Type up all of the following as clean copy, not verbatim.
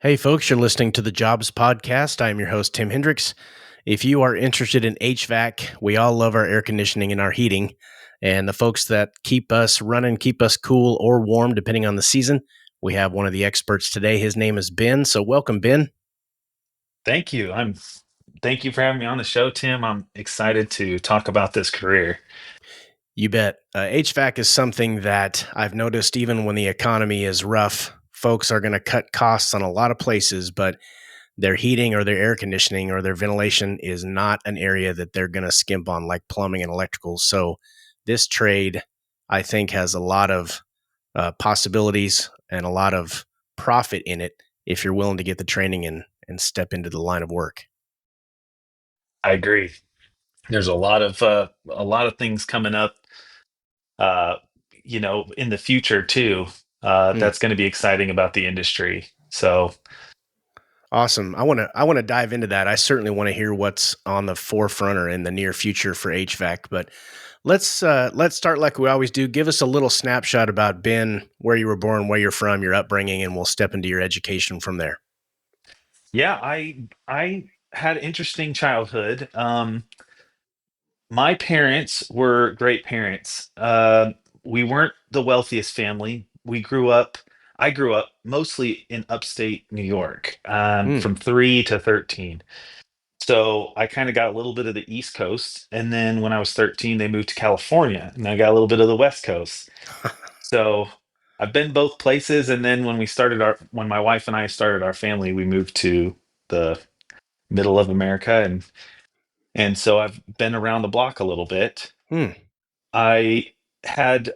Hey, folks, you're listening to the Jobs Podcast. I'm your host, Tim Hendricks. If you are interested in HVAC, we all love our air conditioning and our heating. And the folks that keep us running, keep us cool or warm, depending on the season, we have one of the experts today. His name is Ben. So, welcome, Ben. Thank you. Thank you for having me on the show, Tim. I'm excited to talk about this career. You bet. HVAC is something that I've noticed even when the economy is rough, folks are going to cut costs on a lot of places, but their heating or their air conditioning or their ventilation is not an area that they're going to skimp on like plumbing and electrical. So this trade, I think, has a lot of possibilities and a lot of profit in it if you're willing to get the training and step into the line of work. I agree. There's a lot of things coming up, uh, in the future too. Hmm. That's going to be exciting about the industry. So, Awesome. I want to dive into that. I certainly want to hear what's on the forefront or in the near future for HVAC. But let's start like we always do. Give us a little snapshot about Ben, where you were born, where you're from, your upbringing, and we'll step into your education from there. yeah, I had an interesting childhood. My parents were great parents. We weren't the wealthiest family. I grew up mostly in upstate New York, Hmm. from 3 to 13. So I kind of got a little bit of the East Coast, and then when I was 13, they moved to California, and I got a little bit of the West Coast. So I've been both places, and then when my wife and I started our family, we moved to the middle of America, and so I've been around the block a little bit. Hmm. I had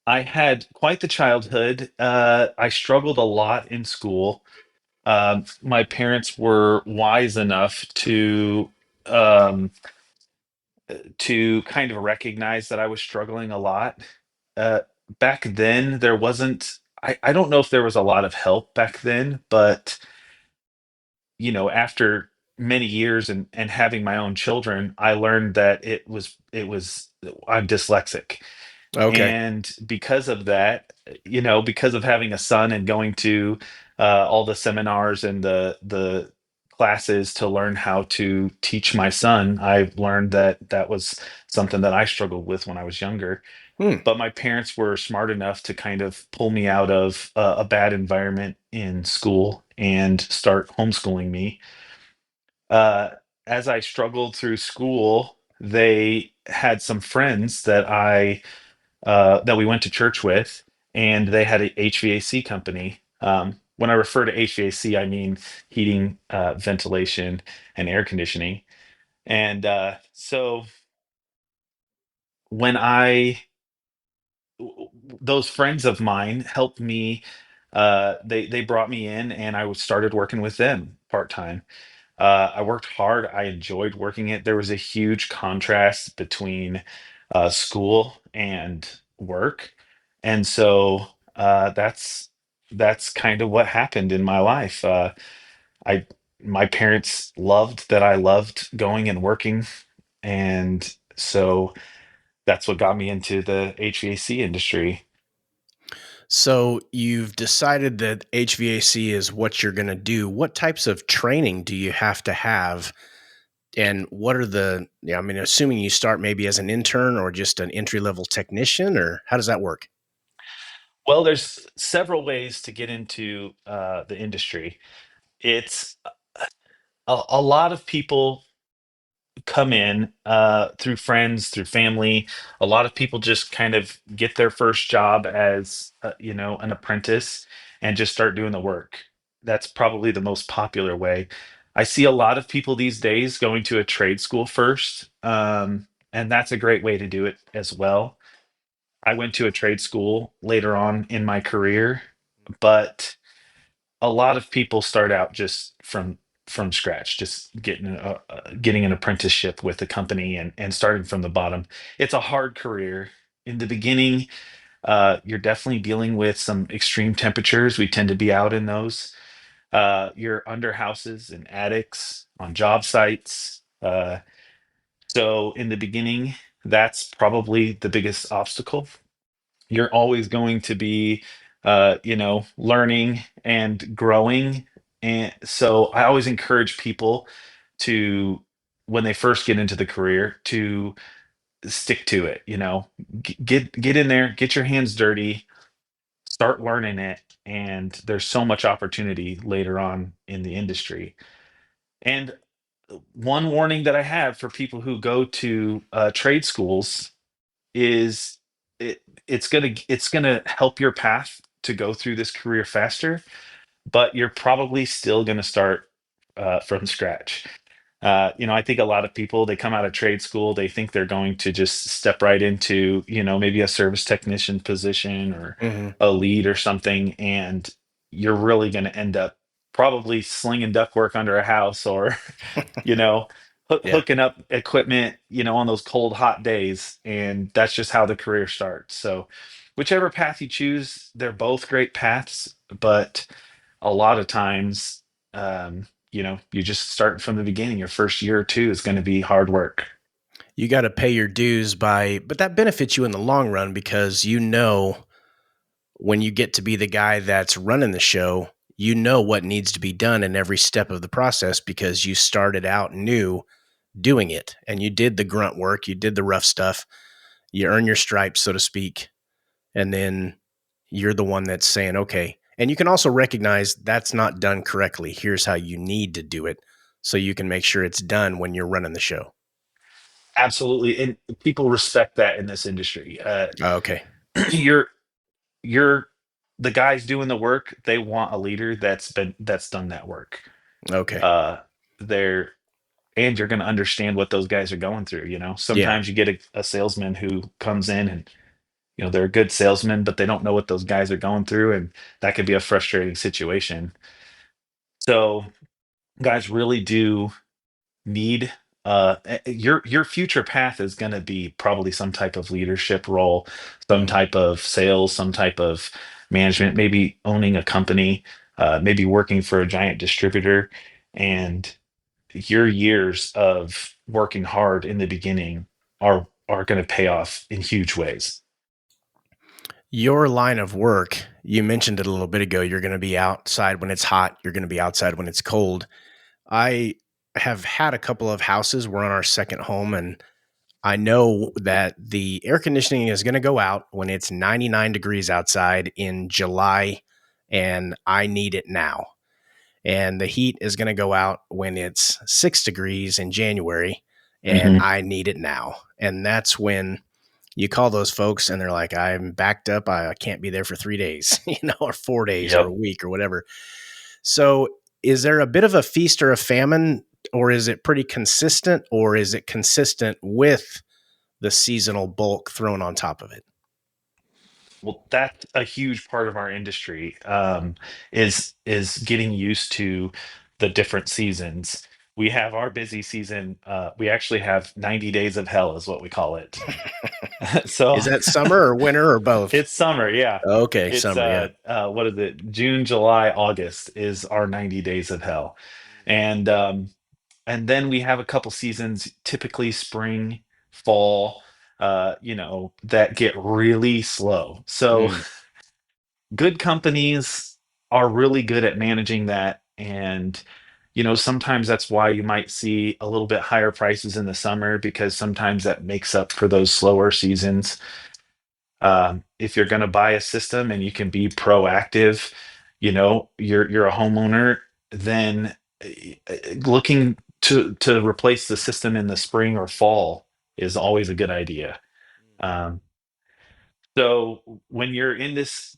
I had quite the childhood. I struggled a lot in school. My parents were wise enough um, to kind of recognize that I was struggling a lot. Uh, Back then, there wasn't. I don't know if there was a lot of help back then, but after many years and having my own children, I learned that it was I'm dyslexic. Okay. And because of that, because of having a son and going to all the seminars and the classes to learn how to teach my son, I learned that that was something that I struggled with when I was younger. Hmm. But my parents were smart enough to kind of pull me out of a bad environment in school and start homeschooling me. uh, as I struggled through school, they had some friends that we went to church with, and they had a HVAC company. When I refer to HVAC, I mean heating, ventilation, and air conditioning. And so when those friends of mine helped me, they brought me in, and started working with them part time. I worked hard. I enjoyed working it. There was a huge contrast between school and work, and so that's kind of what happened in my life. I My parents loved that I loved going and working, and so that's what got me into the HVAC industry. So you've decided that HVAC is what you're going to do. What types of training do you have to have? And what are I mean, assuming you start maybe as an intern or just an entry level technician, or how does that work? Well, there's several ways to get into the industry. It's a lot of people come in through friends, through family. A lot of people just kind of get their first job as an apprentice and just start doing the work. That's probably the most popular way. I see a lot of people these days going to a trade school first, and that's a great way to do it as well. I went to a trade school later on in my career, but a lot of people start out just from scratch, just getting an apprenticeship with the company and starting from the bottom. It's a hard career in the beginning. You're definitely dealing with some extreme temperatures. We tend to be out in those. You're under houses and attics on job sites. So in the beginning, that's probably the biggest obstacle. You're always going to be learning and growing. And so I always encourage people to, when they first get into the career, to stick to it. Get in there, get your hands dirty, start learning it, and there's so much opportunity later on in the industry. And one warning that I have for people who go to trade schools is it's gonna help your path to go through this career faster, but you're probably still gonna start from scratch. I think a lot of people, they come out of trade school, they think they're going to just step right into, maybe a service technician position or Hmm. a lead or something, and you're really going to end up probably slinging ductwork under a house, or you know, Yeah. hooking up equipment, on those cold, hot days. And that's just how the career starts. So, whichever path you choose, they're both great paths, but a lot of times, you just start from the beginning. Your first year or two is going to be hard work. You got to pay your dues but that benefits you in the long run because when you get to be the guy that's running the show, you know what needs to be done in every step of the process because you started out new doing it and you did the grunt work, you did the rough stuff, you earn your stripes, so to speak, and then you're the one that's saying, okay. And you can also recognize that's not done correctly. Here's how you need to do it so you can make sure it's done when you're running the show. Absolutely. And people respect that in this industry. Okay. you're you're the guys doing the work. They want a leader that's done that work. Okay. Uh, they're and you're going to understand what those guys are going through. Yeah. Sometimes you get a salesman who comes in, and they're a good salesman, but they don't know what those guys are going through, and that could be a frustrating situation. So guys really do need your future path is going to be probably some type of leadership role, some Mhm. type of sales, some type of management, maybe owning a company, maybe working for a giant distributor. And your years of working hard in the beginning are going to pay off in huge ways. Your line of work, you mentioned it a little bit ago. You're going to be outside when it's hot. You're going to be outside when it's cold. I have had a couple of houses. We're on our second home, and I know that the air conditioning is going to go out when it's 99 degrees outside in July, and I need it now. And the heat is going to go out when it's 6 degrees in January, and Hmm. I need it now. And that's when you call those folks and they're like, I'm backed up. I can't be there for 3 days, or 4 days or a Yep. week or whatever. So is there a bit of a feast or a famine, or is it pretty consistent, or is it consistent with the seasonal bulk thrown on top of it? Well, that's a huge part of our industry, is getting used to the different seasons. We have our busy season. We actually have 90 days of hell, is what we call it. So Is that summer or winter or both? it's summer, yeah. Okay, It's summer, yeah. what is it? June, July, August is our 90 days of hell. And then we have a couple seasons, typically spring, fall, that get really slow. So Mm, good companies are really good at managing that. And sometimes that's why you might see a little bit higher prices in the summer, because sometimes that makes up for those slower seasons. If you're going to buy a system and you can be proactive, you're a homeowner, then looking to replace the system in the spring or fall is always a good idea. Um, so when you're in this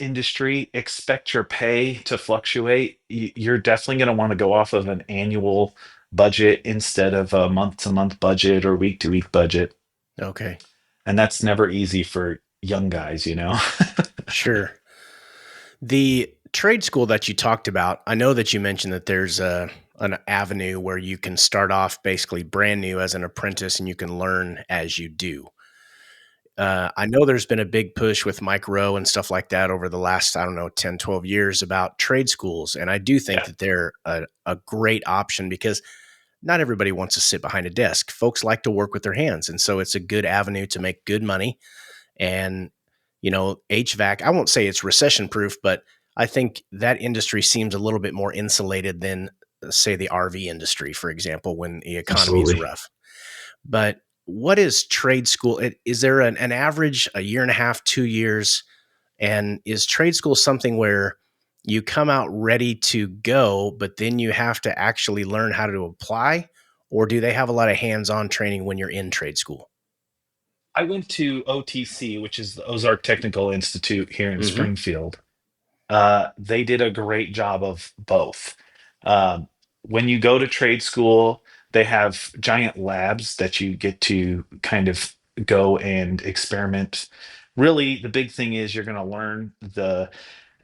industry, expect your pay to fluctuate. You're definitely going to want to go off of an annual budget instead of a month to month budget or week to week budget. okay, And that's never easy for young guys. sure. The trade school that you talked about, I know that you mentioned that there's an avenue where you can start off basically brand new as an apprentice and you can learn as you do. I know there's been a big push with Mike Rowe and stuff like that over the last, I don't know, 10, 12 years about trade schools. And I do think Yeah. that they're a great option because not everybody wants to sit behind a desk. Folks like to work with their hands. And so it's a good avenue to make good money. And HVAC, I won't say it's recession proof, but I think that industry seems a little bit more insulated than, say, the RV industry, for example, when the economy is Absolutely. rough. But what is trade school? Is there an average, a year and a half, 2 years? And is trade school something where you come out ready to go, but then you have to actually learn how to apply? Or do they have a lot of hands on training when you're in trade school? I went to OTC, which is the Ozark Technical Institute here in Hmm. Springfield. They did a great job of both. Um, when you go to trade school, they have giant labs that you get to kind of go and experiment. Really, the big thing is you're going to learn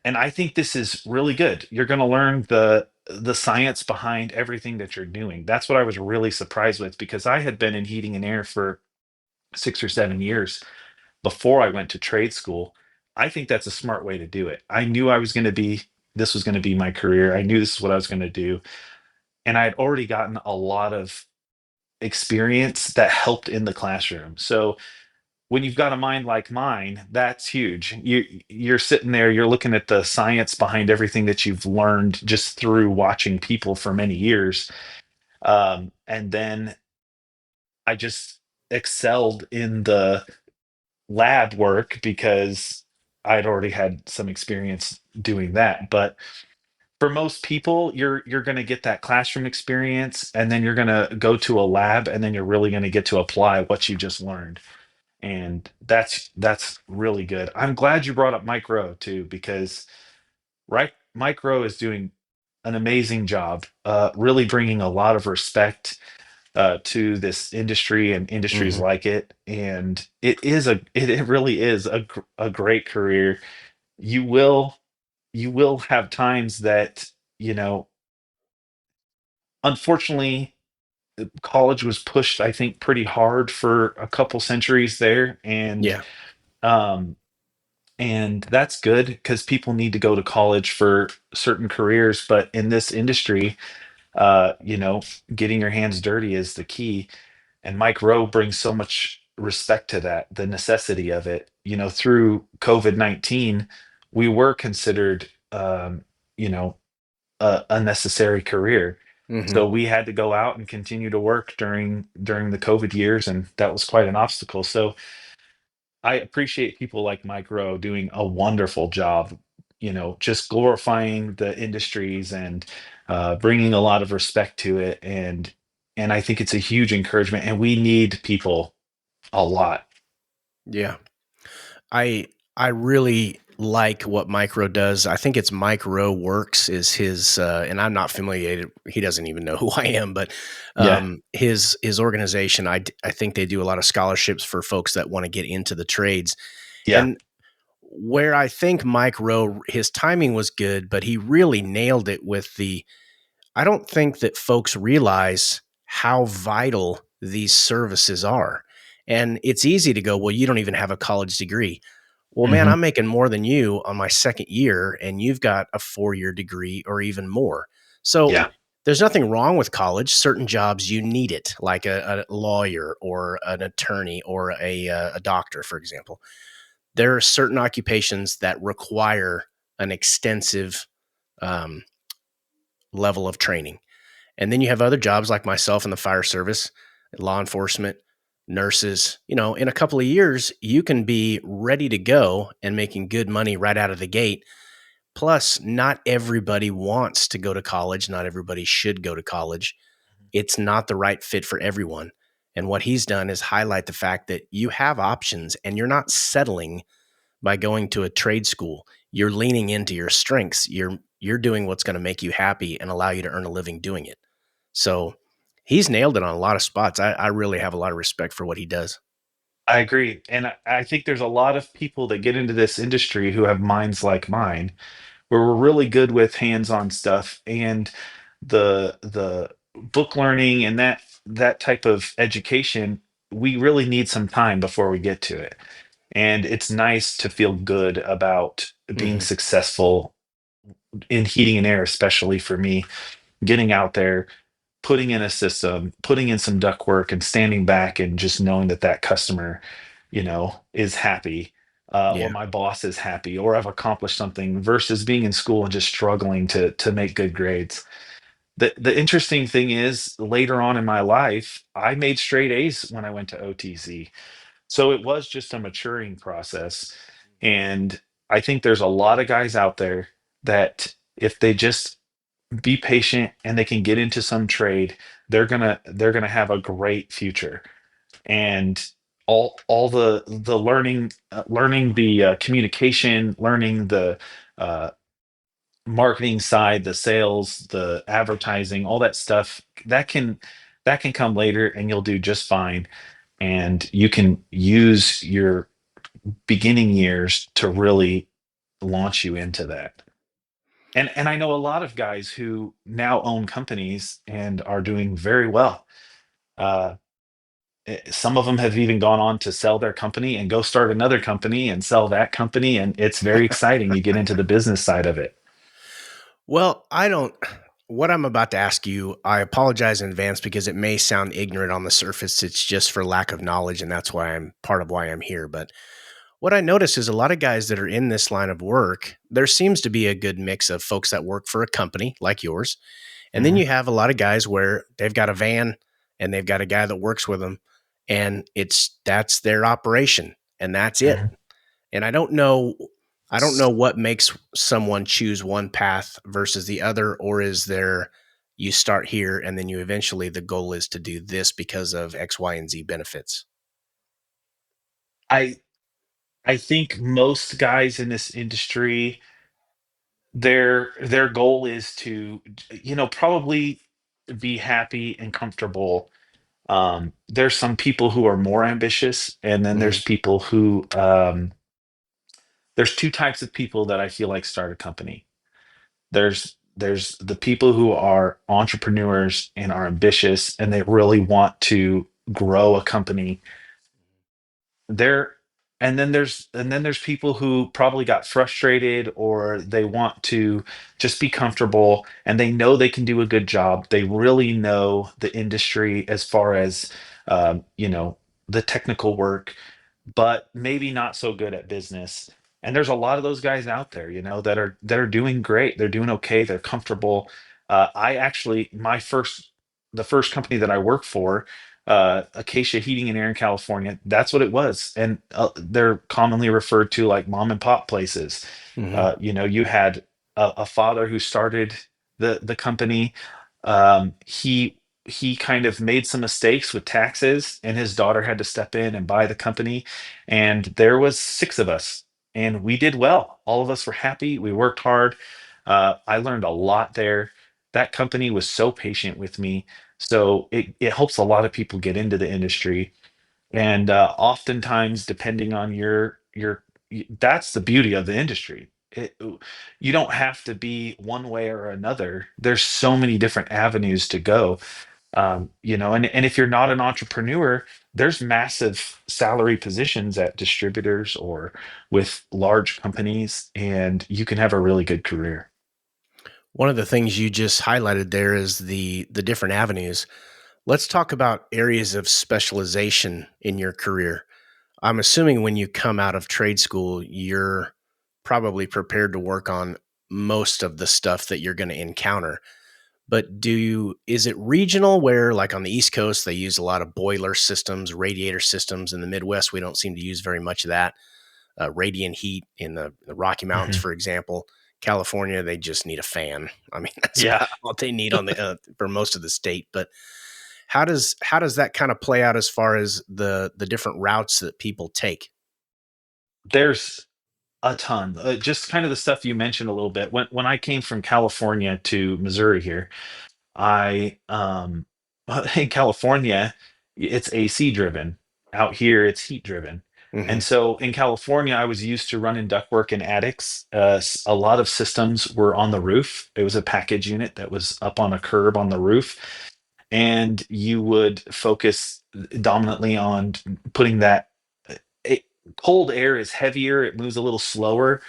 and I think this is really good. You're going to learn the science behind everything that you're doing. That's what I was really surprised with because I had been in heating and air for 6 or 7 years before I went to trade school. I think that's a smart way to do it. I knew this was going to be my career. I knew this is what I was going to do. And I had already gotten a lot of experience that helped in the classroom. So when you've got a mind like mine, that's huge. You're sitting there, you're looking at the science behind everything that you've learned just through watching people for many years. And then I just excelled in the lab work because I'd already had some experience doing that. But for most people, you're going to get that classroom experience, and then you're going to go to a lab, and then you're really going to get to apply what you just learned. And that's really good. I'm glad you brought up Mike Rowe too, because right, Mike Rowe is doing an amazing job, really bringing a lot of respect to this industry and industries Hmm. like it. And it really is a great career. You will you will have times that, you know, unfortunately, college was pushed, I think, pretty hard for a couple centuries there. Yeah. Um, and that's good because people need to go to college for certain careers. But in this industry, you know, getting your hands dirty is the key. And Mike Rowe brings so much respect to that, the necessity of it. You know, through COVID-19, we were considered, you know, a necessary career. Hmm. So we had to go out and continue to work during the COVID years, and that was quite an obstacle. So I appreciate people like Mike Rowe doing a wonderful job, you know, just glorifying the industries and bringing a lot of respect to it. And I think it's a huge encouragement, and we need people a lot. Yeah. I I really like what Micro does. I think it's Micro Works is his, and I'm not familiar. He doesn't even know who I am, but Yeah, his organization. I think they do a lot of scholarships for folks that want to get into the trades. yeah, And where I think Mike Rowe, his timing was good, but he really nailed it with the I don't think that folks realize how vital these services are. And it's easy to go, well, you don't even have a college degree. Well, man, hmm, I'm making more than you on my second year, and you've got a 4 year degree or even more. So yeah, there's nothing wrong with college. Certain jobs, you need it, like a lawyer or an attorney or a doctor, for example. There are certain occupations that require an extensive um, level of training. And then you have other jobs like myself in the fire service, law enforcement, nurses. In a couple of years, you can be ready to go and making good money right out of the gate. Plus, not everybody wants to go to college. Not everybody should go to college. It's not the right fit for everyone. And what he's done is highlight the fact that you have options and you're not settling by going to a trade school. You're leaning into your strengths. You're doing what's going to make you happy and allow you to earn a living doing it. So he's nailed it on a lot of spots. I really have a lot of respect for what he does. I agree. And I think there's a lot of people that get into this industry who have minds like mine, where we're really good with hands-on stuff and the book learning and that type of education. We really need some time before we get to it. And it's nice to feel good about being Hmm. successful in heating and air, especially for me, getting out there, putting in a system, putting in some duct work, and standing back and just knowing that that customer, you know, is happy. Yeah. or my boss is happy, or I've accomplished something, versus being in school and just struggling to make good grades. The interesting thing is, later on in my life, I made straight A's when I went to OTC. So it was just a maturing process. And I think there's a lot of guys out there that, if they just be patient and they can get into some trade, they're gonna have a great future. And all the learning, learning the communication, learning the uh, marketing side, the sales, the advertising, all that stuff, that can come later, and you'll do just fine. And you can use your beginning years to really launch you into that. And I know a lot of guys who now own companies and are doing very well. Uh, some of them have even gone on to sell their company and go start another company and sell that company, and it's very exciting. You get into the business side of it. Well, I don't. What I'm about to ask you, I apologize in advance because it may sound ignorant on the surface. It's just for lack of knowledge, and that's why I'm part of why I'm here. But what I notice is a lot of guys that are in this line of work, there seems to be a good mix of folks that work for a company like yours. And then Mhm, you have a lot of guys where they've got a van and they've got a guy that works with them, and that's their operation and that's it. mhm. And I don't know what makes someone choose one path versus the other, or is there you start here and then you eventually the goal is to do this because of X, Y, and Z benefits. I I think most guys in this industry, their goal is to, probably be happy and comfortable. There's some people who are more ambitious, and then Hmm. there's people who, there's two types of people that I feel like start a company. There's the people who are entrepreneurs and are ambitious, and they really want to grow a company there. And then there's people who probably got frustrated, or they want to just be comfortable, and they know they can do a good job. They really know the industry as far as, um, you know the technical work, but maybe not so good at business. And there's a lot of those guys out there, that are doing great. They're doing okay. They're comfortable. I actually, the first company that I worked for, Acacia Heating and Air in California, that's what it was. And they're commonly referred to like mom and pop places. Hmm. You had a father who started the company. He kind of made some mistakes with taxes, and his daughter had to step in and buy the company. And there was six of us, and we did well. All of us were happy. We worked hard. I learned a lot there. That company was so patient with me. So it helps a lot of people get into the industry. And oftentimes, depending on that's the beauty of the industry. You don't have to be one way or another. There's so many different avenues to go. And if you're not an entrepreneur, there's massive salary positions at distributors or with large companies, and you can have a really good career. One of the things you just highlighted there is the different avenues. Let's talk about areas of specialization in your career. I'm assuming when you come out of trade school, you're probably prepared to work on most of the stuff that you're going to encounter. But is it regional where, like on the East Coast, they use a lot of boiler systems, radiator systems? In the Midwest, we don't seem to use very much of that. Radiant heat in the Rocky Mountains, Mhm. for example. California, they just need a fan. I mean, that's Yeah. about all they need on the for most of the state. But how does that kind of play out as far as the different routes that people take? There's a ton. Just kind of the stuff you mentioned a little bit. When I came from California to Missouri here, I in California, it's AC driven. Out here, it's heat driven. And Hmm. so in California, I was used to running ductwork in attics. A lot of systems were on the roof. It was a package unit that was up on a curb on the roof, and you would focus dominantly on putting that. It, cold air is heavier. It moves a little slower.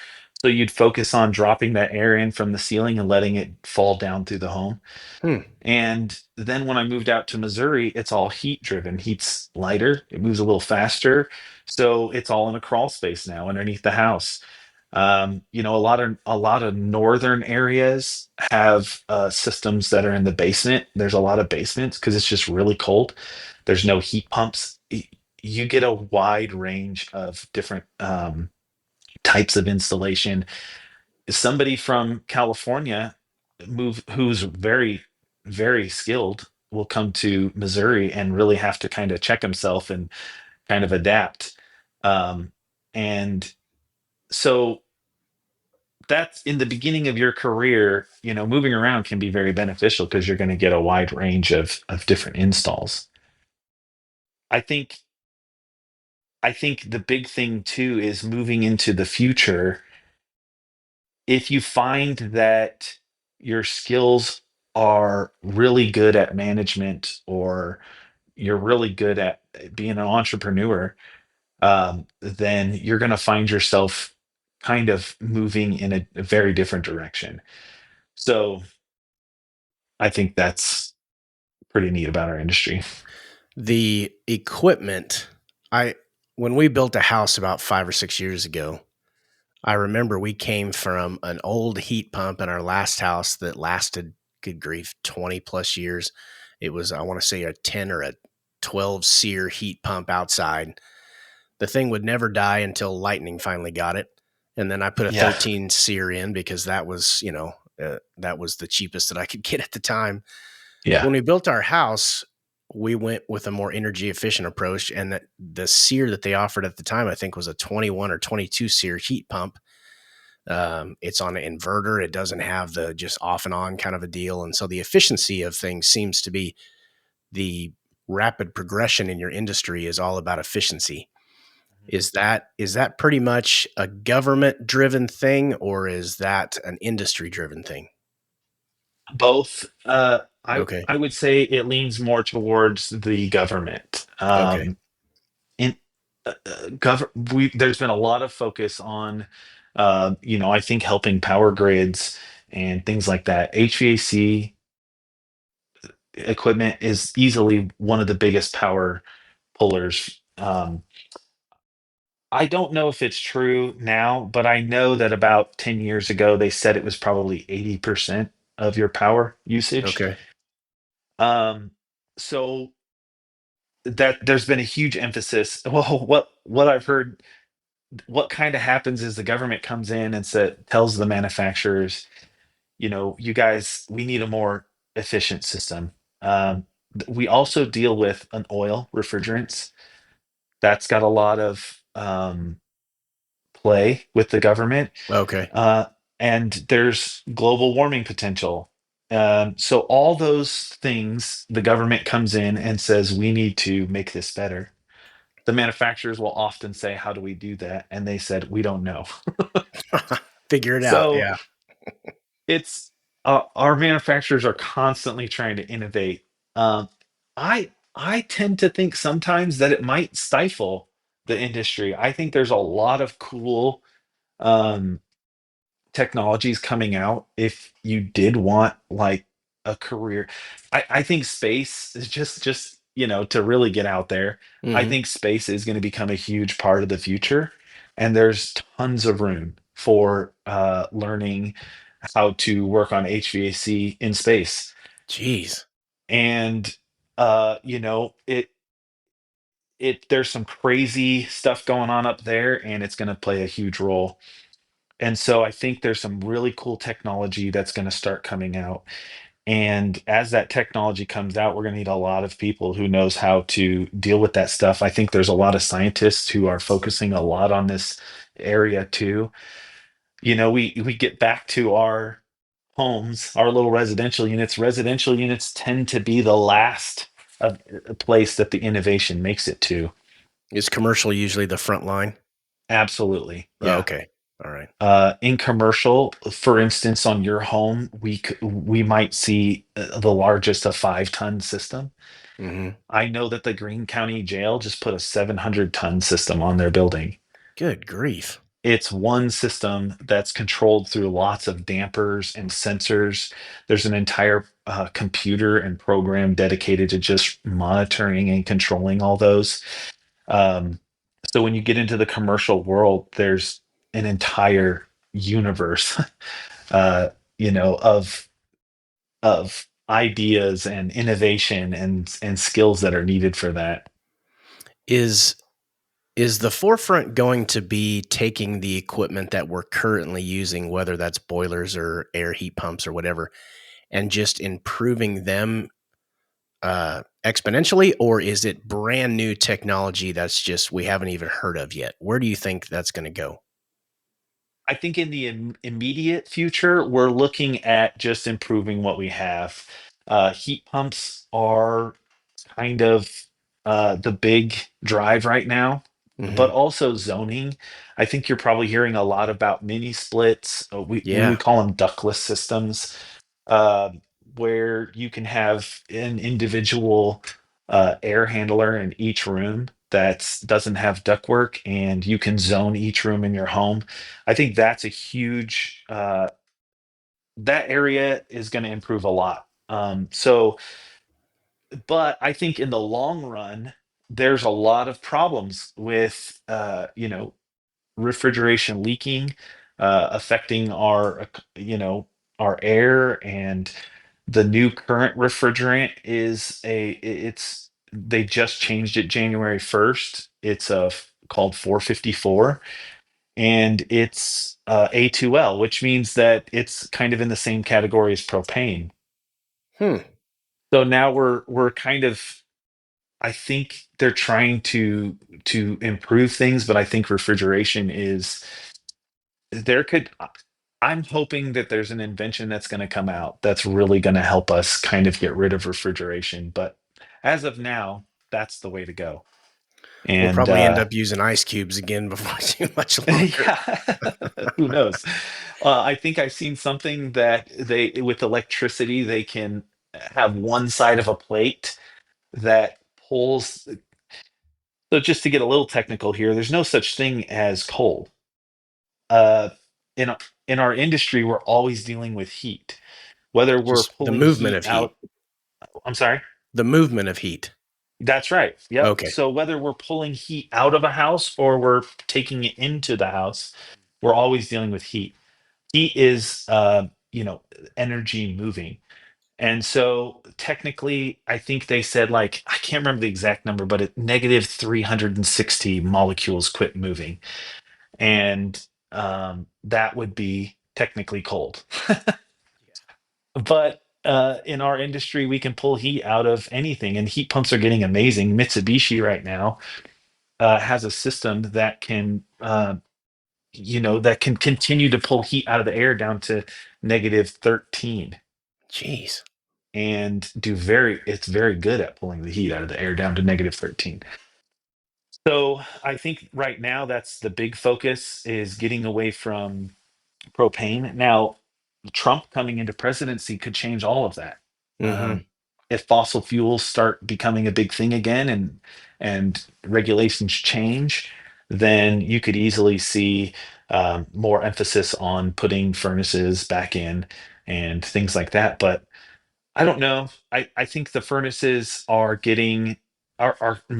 So you'd focus on dropping that air in from the ceiling and letting it fall down through the home. Hmm. And then when I moved out to Missouri, it's all heat driven. Heat's lighter, it moves a little faster. So it's all in a crawl space now underneath the house. A lot of northern areas have systems that are in the basement. There's a lot of basements because it's just really cold. There's no heat pumps. You get a wide range of different types of installation. Somebody from California move who's very, very skilled will come to Missouri and really have to kind of check himself and kind of adapt. And so that's in the beginning of your career, moving around can be very beneficial because you're going to get a wide range of different installs. I think I think the big thing too is moving into the future. If you find that your skills are really good at management or you're really good at being an entrepreneur, then you're going to find yourself kind of moving in a very different direction. So I think that's pretty neat about our industry. The equipment, I when we built a house about 5 or 6 years ago, I remember we came from an old heat pump in our last house that lasted, good grief, 20 plus years. It was, I want to say, a 10 or a 12 SEER heat pump outside. The thing would never die until lightning finally got it. And then I put a Yeah. 13 SEER in because that was, that was the cheapest that I could get at the time. Yeah. When we built our house, we went with a more energy efficient approach. And the SEER that they offered at the time, I think, was a 21 or 22 SEER heat pump. It's on an inverter. It doesn't have the just off and on kind of a deal. And so the efficiency of things seems to be the rapid progression in your industry is all about efficiency. Is that pretty much a government driven thing, or is that an industry driven thing? Both. I Okay. I would say it leans more towards the government. Okay. In we There's been a lot of focus on, I think helping power grids and things like that. HVAC equipment is easily one of the biggest power pullers. I don't know if it's true now, but I know that about 10 years ago, they said it was probably 80% of your power usage. Okay. Um, so that there's been a huge emphasis. Well, what I've heard, what kind of happens is the government comes in and tells the manufacturers, you guys, we need a more efficient system. We also deal with an oil refrigerants that's got a lot of play with the government, Okay. uh, and there's global warming potential. So all those things, the government comes in and says we need to make this better. The manufacturers will often say, "How do we do that?" And they said, "We don't know." Figure it out. So Yeah. it's our manufacturers are constantly trying to innovate. Um, I tend to think sometimes that it might stifle the industry. I think there's a lot of cool um, technologies coming out if you did want like a career. I think space is just to really get out there. I Hmm. think space is going to become a huge part of the future, and there's tons of room for learning how to work on HVAC in space. Jeez. And it there's some crazy stuff going on up there, and it's going to play a huge role. And so I think there's some really cool technology that's going to start coming out. And as that technology comes out, we're going to need a lot of people who knows how to deal with that stuff. I think there's a lot of scientists who are focusing a lot on this area too. We get back to our homes, our little residential units. Residential units tend to be the last place that the innovation makes it to. Is commercial usually the front line? Absolutely. Oh, Yeah. okay. All right. In commercial, for instance, on your home, we might see the largest a 5-ton system. Hmm. I know that the Greene County Jail just put a 700-ton system on their building. Good grief. It's one system that's controlled through lots of dampers and sensors. There's an entire computer and program dedicated to just monitoring and controlling all those. Um, so when you get into the commercial world, there's an entire universe, uh, of ideas and innovation and skills that are needed for that. Is is the forefront going to be taking the equipment that we're currently using, whether that's boilers or air heat pumps or whatever, and just improving them exponentially, or is it brand new technology that's just we haven't even heard of yet? Where do you think that's going to go? I think in the immediate future, we're looking at just improving what we have. Heat pumps are kind of the big drive right now, Hmm. but also zoning. I think you're probably hearing a lot about mini splits. We Yeah. would call them ductless systems, uh, where you can have an individual air handler in each room that doesn't have ductwork, and you can zone each room in your home. I think that's a huge that area is going to improve a lot. But I think in the long run, there's a lot of problems with refrigeration leaking, affecting our air. And the new current refrigerant is it's they just changed it January 1st. It's called 454, and it's A2L, which means that it's kind of in the same category as propane. Hmm. So now we're kind of, I think they're trying to improve things, but I think refrigeration is there could I'm hoping that there's an invention that's going to come out that's really going to help us kind of get rid of refrigeration. But as of now, that's the way to go. We'll And probably end up using ice cubes again before too much longer. yeah, who knows? I think I've seen something that they, with electricity, they can have one side of a plate that pulls. So just to get a little technical here, there's no such thing as cold. Uh, in in our industry, we're always dealing with heat, whether we're Just the pulling movement heat of heat. out. I'm sorry. The movement of heat. That's right. Yep. Okay. So whether we're pulling heat out of a house or we're taking it into the house, we're always dealing with heat. Heat is, energy moving. And so technically, I think they said, like, I can't remember the exact number, but at negative 360 molecules quit moving. And that would be technically cold. But in our industry, we can pull heat out of anything, and heat pumps are getting amazing. Mitsubishi right now has a system that can, that can continue to pull heat out of the air down to negative 13, Jeez. and it's very good at pulling the heat out of the air down to negative 13. So I think right now that's the big focus, is getting away from propane. Now, Trump coming into presidency could change all of that. Hmm. Um, if fossil fuels start becoming a big thing again, and regulations change, then you could easily see more emphasis on putting furnaces back in and things like that. But I don't know. I think the furnaces are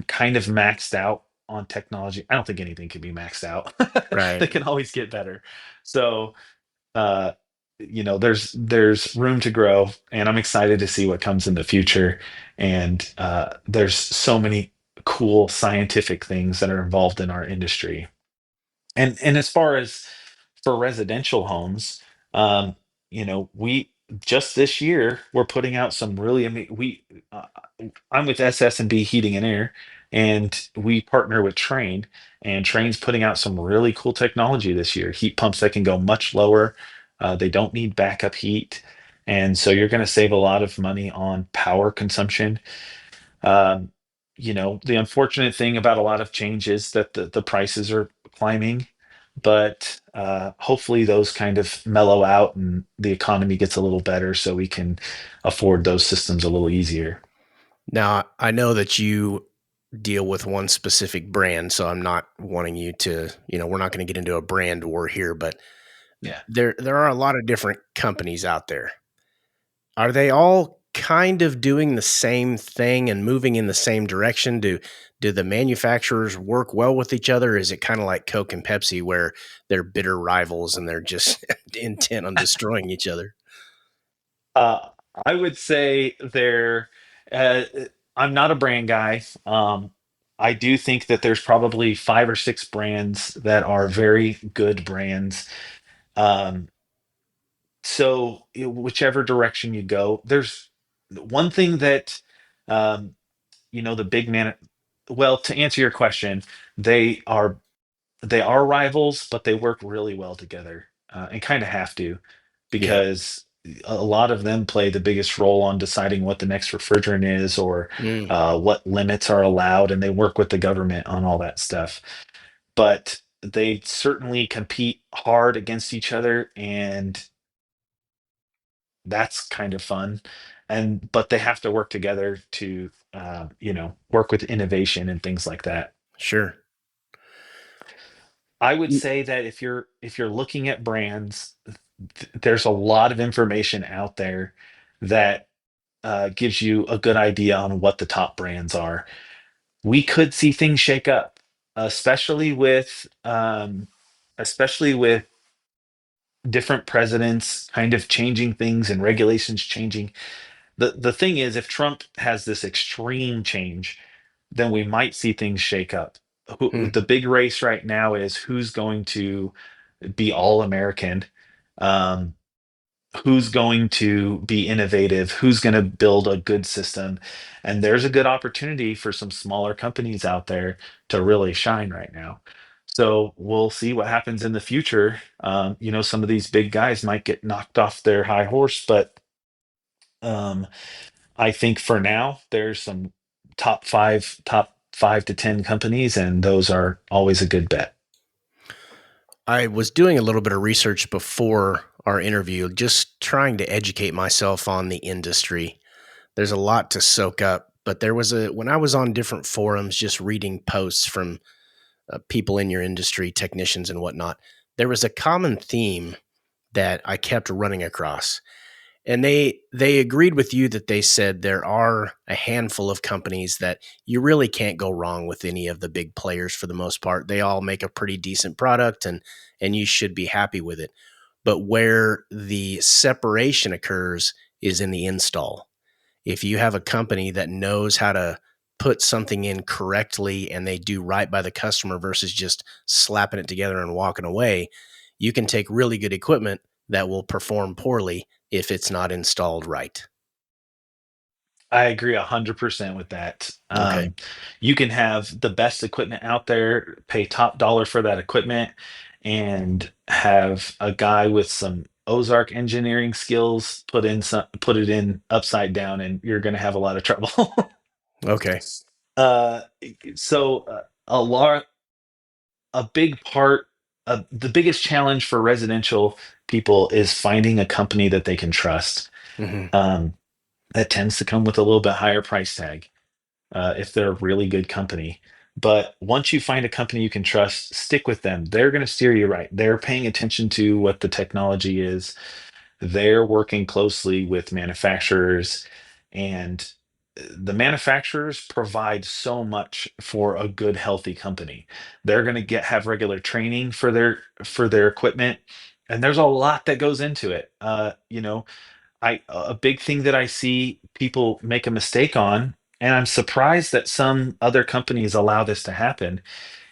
kind of maxed out on technology. I don't think anything can be maxed out. Right. They can always get better. So uh there's room to grow, and I'm excited to see what comes in the future. And there's so many cool scientific things that are involved in our industry. And as far as for residential homes, we just this year we're putting out some really we uh, I'm with SS&B Heating and Air, and we partner with Train, and Train's putting out some really cool technology this year. Heat pumps that can go much lower. They don't need backup heat, and so you're going to save a lot of money on power consumption. Um, the unfortunate thing about a lot of change is that the prices are climbing, but hopefully those kind of mellow out and the economy gets a little better so we can afford those systems a little easier. Now, I know that you deal with one specific brand, so I'm not wanting you to, we're not going to get into a brand war here, but Yeah. there are a lot of different companies out there. Are they all kind of doing the same thing and moving in the same direction? Do the manufacturers work well with each other? Is it kind of like Coke and Pepsi where they're bitter rivals and they're just intent on destroying each other? Uh, I would say uh, I'm not a brand guy. I do think that there's probably five or six brands that are very good brands. Um, so whichever direction you go, there's one thing that, um, the big man. Well, to answer your question, they are they are rivals, but they work really well together, and kind of have to, Yeah. because a lot of them play the biggest role on deciding what the next refrigerant is, or Mm, what limits are allowed, and they work with the government on all that stuff. But they certainly compete hard against each other, and that's kind of fun. And but they have to work together to, work with innovation and things like that. sure. I would Mm, say that if you're looking at brands, there's a lot of information out there that gives you a good idea on what the top brands are. We could see things shake up, especially with different presidents kind of changing things and regulations changing. The thing is, if Trump has this extreme change, then we might see things shake up. hmm, The big race right now is who's going to be all American, um, who's going to be innovative, who's going to build a good system. And there's a good opportunity for some smaller companies out there to really shine right now. So we'll see what happens in the future. Some of these big guys might get knocked off their high horse, but um, I think for now there's some top five to 10 companies, and those are always a good bet. I was doing a little bit of research before our interview, just trying to educate myself on the industry. There's a lot to soak up, but when I was on different forums, just reading posts from people in your industry, technicians and whatnot, there was a common theme that I kept running across. And they agreed with you that they said there are a handful of companies that you really can't go wrong with any of the big players for the most part. They all make a pretty decent product and you should be happy with it. But where the separation occurs is in the install. If you have a company that knows how to put something in correctly and they do right by the customer versus just slapping it together and walking away, you can take really good equipment that will perform poorly if it's not installed right. I agree 100% with that. Okay. You can have the best equipment out there, pay top dollar for that equipment, and have a guy with some Ozark engineering skills put it in upside down, and you're going to have a lot of trouble. Okay. uh, so a lot, a big part of the biggest challenge for residential people is finding a company that they can trust. Hmm. Um, that tends to come with a little bit higher price tag, if they're a really good company. But once you find a company you can trust, stick with them. They're going to steer you right. They're paying attention to what the technology is. They're working closely with manufacturers, and the manufacturers provide so much for a good, healthy company. They're going to get have regular training for their equipment, and there's a lot that goes into it. I a big thing that I see people make a mistake on, and I'm surprised that some other companies allow this to happen,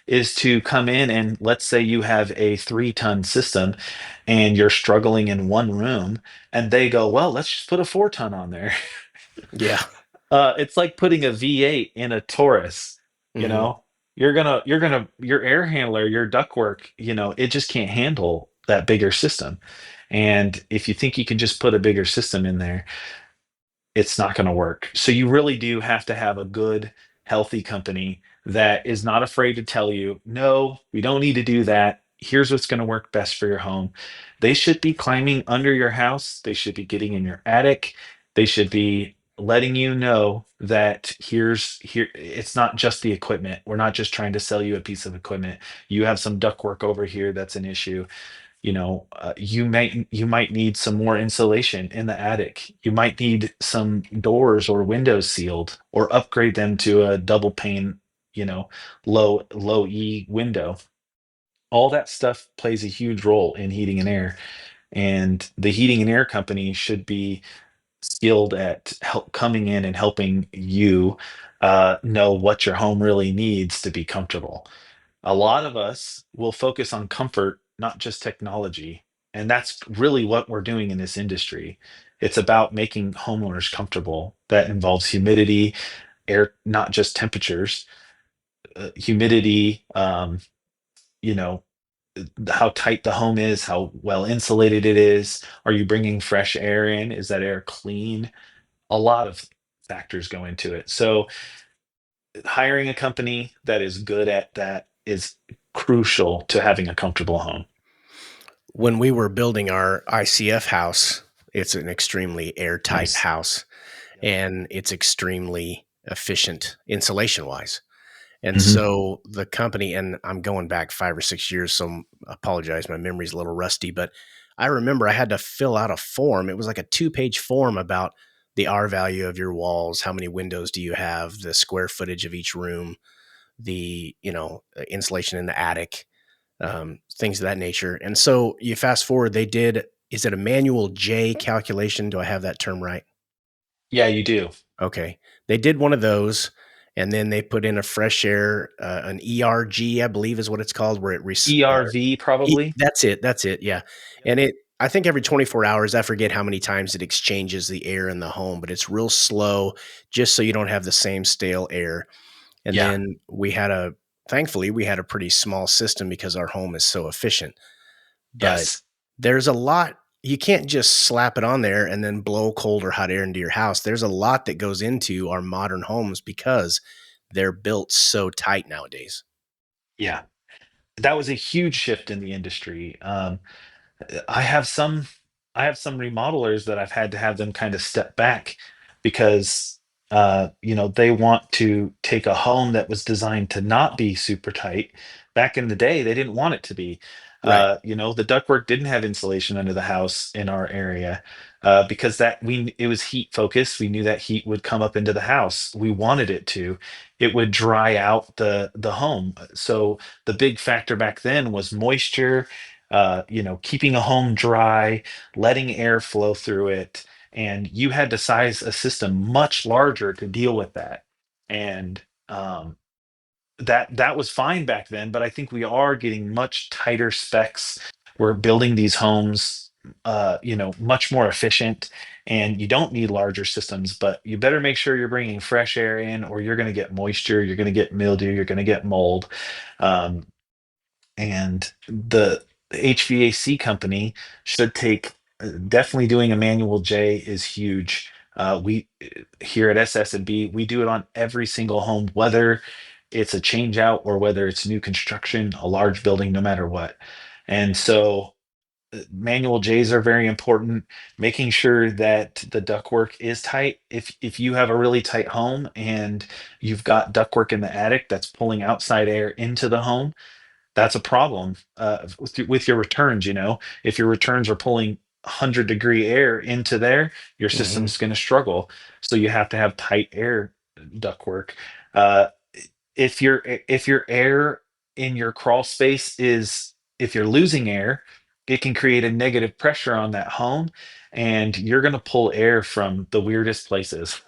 is to come in and let's say you have a 3-ton system and you're struggling in one room, and they go, well, let's just put a 4-ton on there. Yeah. It's like putting a V8 in a Taurus, you Hmm. know. Your air handler, your ductwork, it just can't handle that bigger system. And if you think you can just put a bigger system in there, it's not going to work. So you really do have to have a good, healthy company that is not afraid to tell you, no, we don't need to do that. Here's what's going to work best for your home. They should be climbing under your house. They should be getting in your attic. They should be letting you know that here it's not just the equipment. We're not just trying to sell you a piece of equipment. You have some ductwork over here that's an issue. You might need some more insulation in the attic. You might need some doors or windows sealed, or upgrade them to a double pane, you know, low E window. All that stuff plays a huge role in heating and air, and the heating and air company should be skilled at help coming in and helping you know what your home really needs to be comfortable. A lot of us will focus on comfort, not just technology. And that's really what we're doing in this industry. It's about making homeowners comfortable. That involves humidity, air, not just temperatures, humidity, you know, how tight the home is, how well insulated it is. Are you bringing fresh air in? Is that air clean? A lot of factors go into it. So hiring a company that is good at that is crucial to having a comfortable home. When we were building our ICF house, it's an extremely airtight Nice. house Yep. and it's extremely efficient insulation wise. And Mhm. so the company, and I'm going back 5 or 6 years, so I apologize, my memory's a little rusty, but I remember I had to fill out a form. It was like a 2 page form about the R value of your walls, how many windows do you have, the square footage of each room, the insulation in the attic, things of that nature. And so you fast forward, they did. Is it a manual J calculation? Do I have that term right? Yeah, you do. Okay. They did one of those, and then they put in a fresh air, an ERG, I believe is what it's called, where ERV probably. that's it, yeah. Yep. And I think every 24 hours, I forget how many times it exchanges the air in the home, but it's real slow, just so you don't have the same stale air. And Yeah. then thankfully, we had a pretty small system because our home is so efficient. But Yes. there's a lot. You can't just slap it on there and then blow cold or hot air into your house. There's a lot that goes into our modern homes because they're built so tight nowadays. Yeah. That was a huge shift in the industry. I have some I have some remodelers that I've had to have them kind of step back because they want to take a home that was designed to not be super tight. Back in the day, they didn't want it to be. Right. The ductwork didn't have insulation under the house in our area because it was heat focused. We knew that heat would come up into the house. We wanted it to. It would dry out the home. So the big factor back then was moisture, keeping a home dry, letting air flow through it. And you had to size a system much larger to deal with that. And that was fine back then, but I think we are getting much tighter specs. We're building these homes, much more efficient, and you don't need larger systems, but you better make sure you're bringing fresh air in, or you're going to get moisture, you're going to get mildew, you're going to get mold. Um, and the HVAC company should take definitely doing a manual J is huge. We here at SS&B, we do it on every single home, whether it's a change out or whether it's new construction, a large building, no matter what. And so manual J's are very important. Making sure that the ductwork is tight. If you have a really tight home and you've got ductwork in the attic that's pulling outside air into the home, that's a problem with your returns. If your returns are pulling 100-degree air into there, your Mhm. system's going to struggle. So you have to have tight air ductwork. Uh, if your air in your crawl space is if you're losing air, it can create a negative pressure on that home, and you're going to pull air from the weirdest places,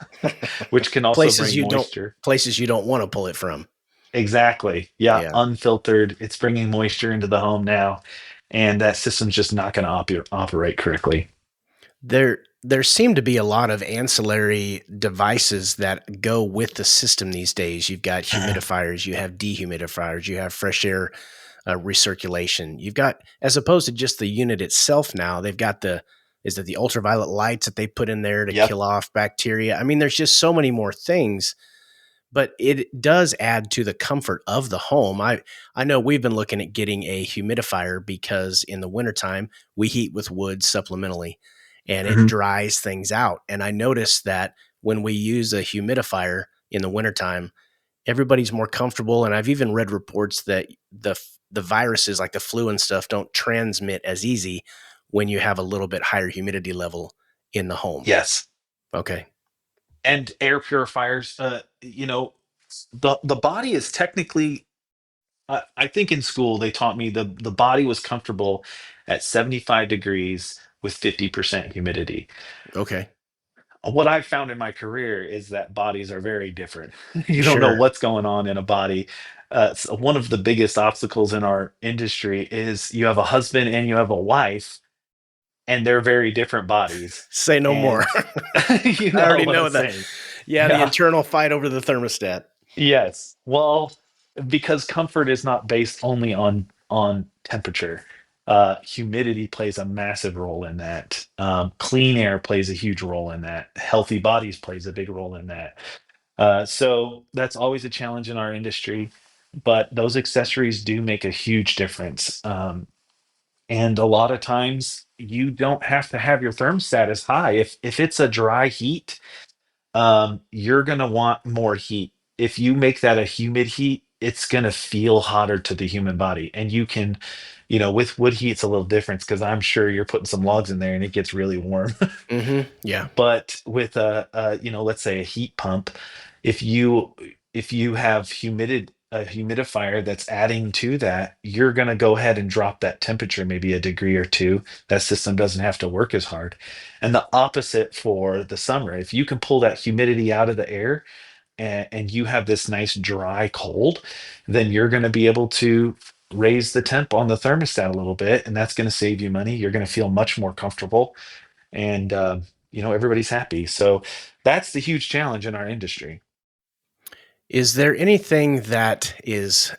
which can also places bring you don't moisture. places you don't want to pull it from. Exactly. Yeah, Yeah. unfiltered. It's bringing moisture into the home now, and that system's just not going to operate correctly. There seem to be a lot of ancillary devices that go with the system these days. You've got humidifiers, you have dehumidifiers, you have fresh air recirculation. You've got, as opposed to just the unit itself now, they've got is it the ultraviolet lights that they put in there to Yep. kill off bacteria? I mean, there's just so many more things, but it does add to the comfort of the home. I know we've been looking at getting a humidifier because in the wintertime we heat with wood supplementally. and it Mhm. dries things out. And I noticed that when we use a humidifier in the wintertime, everybody's more comfortable. And I've even read reports that the viruses like the flu and stuff don't transmit as easy when you have a little bit higher humidity level in the home. Yes. Okay. And air purifiers, the body is technically, I think in school they taught me the body was comfortable at 75 degrees with 50% humidity. Okay. What I've found in my career is that bodies are very different. You don't know Sure. what's going on in a body. So one of the biggest obstacles in our industry is you have a husband and you have a wife, and they're very different bodies. Say no more. And you I know already what I'm know that. saying. Yeah, the Yeah. internal fight over the thermostat. Yes. Well, because comfort is not based only on temperature. Humidity plays a massive role in that. Clean air plays a huge role in that. Healthy bodies plays a big role in that. So that's always a challenge in our industry, but those accessories do make a huge difference. And a lot of times you don't have to have your thermostat as high. If it's a dry heat, you're gonna want more heat. If you make that a humid heat, it's gonna feel hotter to the human body. And you can, with wood heat, it's a little different because I'm sure you're putting some logs in there and it gets really warm. Yeah. But with let's say a heat pump, if you if you have a humidifier that's adding to that, you're going to go ahead and drop that temperature maybe a degree or two. That system doesn't have to work as hard. And the opposite for the summer. If you can pull that humidity out of the air, and you have this nice dry cold, then you're going to be able to raise the temp on the thermostat a little bit, and that's going to save you money. You're going to feel much more comfortable, and everybody's happy. So that's the huge challenge in our industry. Is there anything that is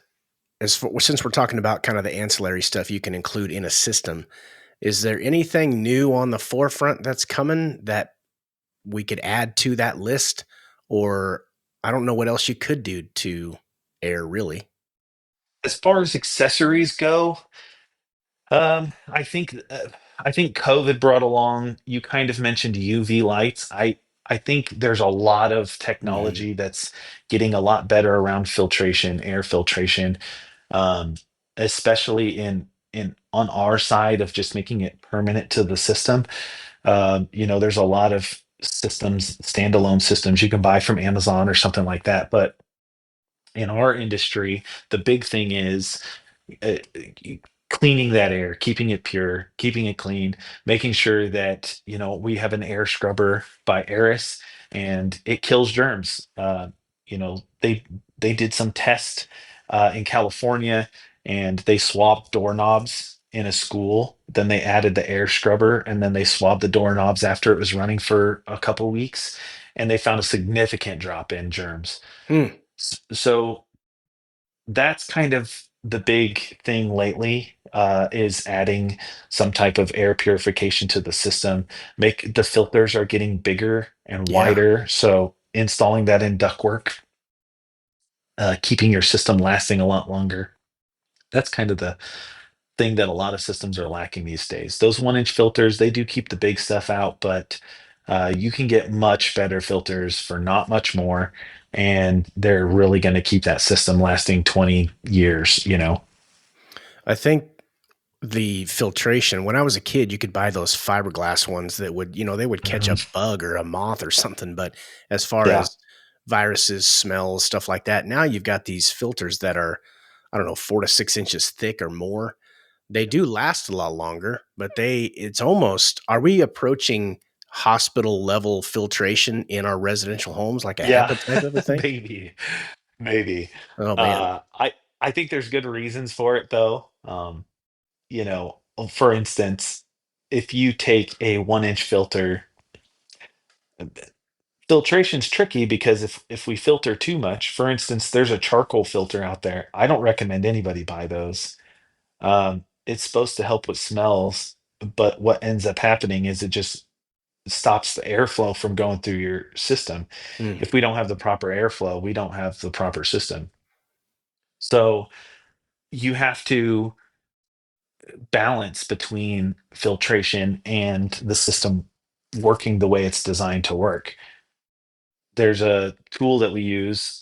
since we're talking about kind of the ancillary stuff you can include in a system, is there anything new on the forefront that's coming that we could add to that list? Or I don't know what else you could do to air really. As far as accessories go, I think COVID brought along. You kind of mentioned UV lights. I think there's a lot of Mhm. technology that's getting a lot better around filtration, air filtration, um, especially in on our side of just making it permanent to the system. There's a lot of systems, standalone systems you can buy from Amazon or something like that. But in our industry, the big thing is uh, cleaning that air, keeping it pure, keeping it clean, making sure that we have an air scrubber by Eris, and it kills germs. They did some tests in California, and they swabbed doorknobs in a school. Then they added the air scrubber, and then they swabbed the doorknobs after it was running for a couple weeks, and they found a significant drop in germs. Hmm. So that's kind of the big thing lately, is adding some type of air purification to the system. Make the filters are getting bigger and Yeah. wider, so installing that in ductwork, keeping your system lasting a lot longer. That's kind of the thing that a lot of systems are lacking these days. Those 1-inch filters, they do keep the big stuff out, but you can get much better filters for not much more, and they're really going to keep that system lasting 20 years. I think the filtration, when I was a kid, you could buy those fiberglass ones that would, they would catch a Mhm. bug or a moth or something. But as far Yeah. as viruses, smells, stuff like that, now you've got these filters that are, I don't know, 4 to 6 inches thick or more. They do last a lot longer, but it's almost, are we approaching hospital level filtration in our residential homes, like a Yeah. HEPA type of a thing? Maybe. Maybe. Oh man. I think there's good reasons for it though. For instance, if you take a 1-inch filter, filtration's tricky because if we filter too much, for instance, there's a charcoal filter out there. I don't recommend anybody buy those. It's supposed to help with smells, but what ends up happening is it just stops the airflow from going through your system. Hmm. If we don't have the proper airflow, we don't have the proper system. So you have to balance between filtration and the system working the way it's designed to work. There's a tool that we use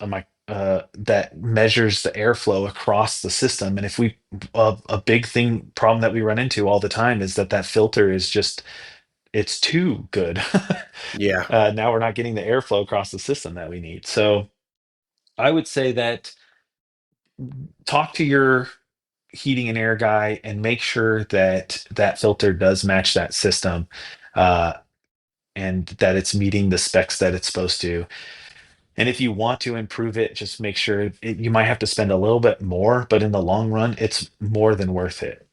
that measures the airflow across the system, and if we a big thing problem that we run into all the time is that that filter is just it's too good. Yeah. Now we're not getting the airflow across the system that we need. So I would say that talk to your heating and air guy and make sure that that filter does match that system, uh, and that it's meeting the specs that it's supposed to. And if you want to improve it, just make sure you might have to spend a little bit more, but in the long run, it's more than worth it.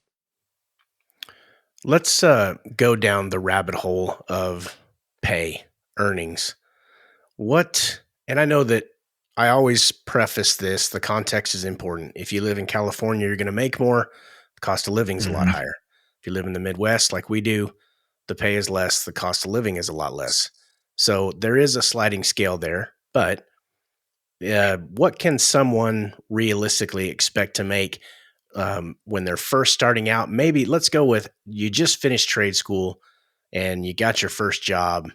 Let's go down the rabbit hole of pay, earnings. What, and I know that I always preface this, the context is important. If you live in California, you're going to make more, the cost of living is a lot Mhm. higher. If you live in the Midwest, like we do, the pay is less, the cost of living is a lot less. So there is a sliding scale there. But what can someone realistically expect to make when they're first starting out? Maybe let's go with you just finished trade school and you got your first job.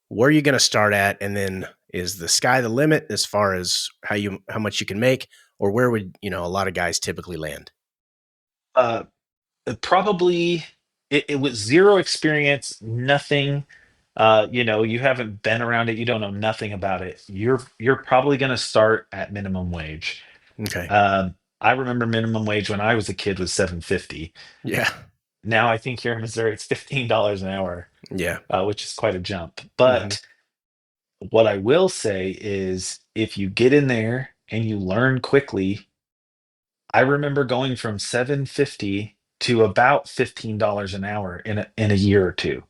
Where are you going to start at? And then is the sky the limit as far as how much you can make, or where would a lot of guys typically land? Uh, Probably it was zero experience, nothing. You haven't been around it, you don't know nothing about it. You're probably going to start at minimum wage. Okay. I remember minimum wage when I was a kid was 7.50. Yeah. Now I think here in Missouri it's $15 an hour, Yeah. which is quite a jump. Hmm. But what I will say is if you get in there and you learn quickly, I remember going from 7.50 to about $15 an hour in a year or two.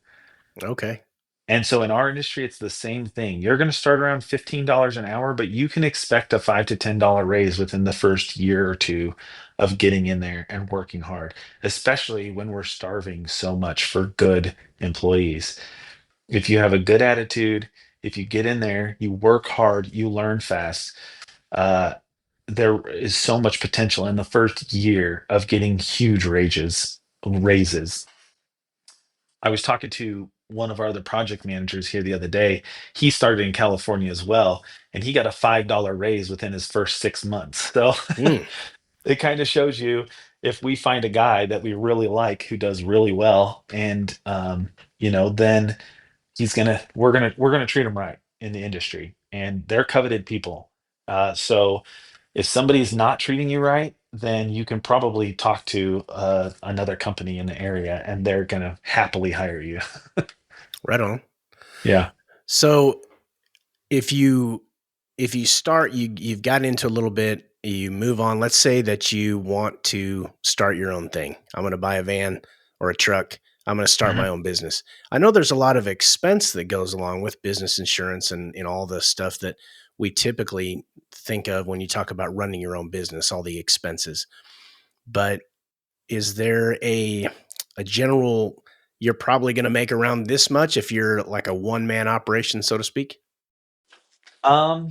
Okay. And so in our industry, it's the same thing. You're going to start around $15 an hour, but you can expect a $5 to $10 raise within the first year or two of getting in there and working hard, especially when we're starving so much for good employees. If you have a good attitude, if you get in there, you work hard, you learn fast, uh, there is so much potential in the first year of getting huge raises. I was talking to one of our other project managers here the other day. He started in California as well, and he got a $5 raise within his first 6 months. So Mm. it kind of shows you if we find a guy that we really like who does really well, and then we're gonna treat him right in the industry, and they're coveted people. So if somebody's not treating you right, then you can probably talk to another company in the area, and they're gonna happily hire you. Right on. Yeah. So if you start, you've gotten into a little bit, you move on. Let's say that you want to start your own thing. I'm going to buy a van or a truck. I'm going to start Mhm. my own business. I know there's a lot of expense that goes along with business insurance and all the stuff that we typically think of when you talk about running your own business, all the expenses. But is there a general, you're probably going to make around this much if you're like a one man operation, so to speak? Um,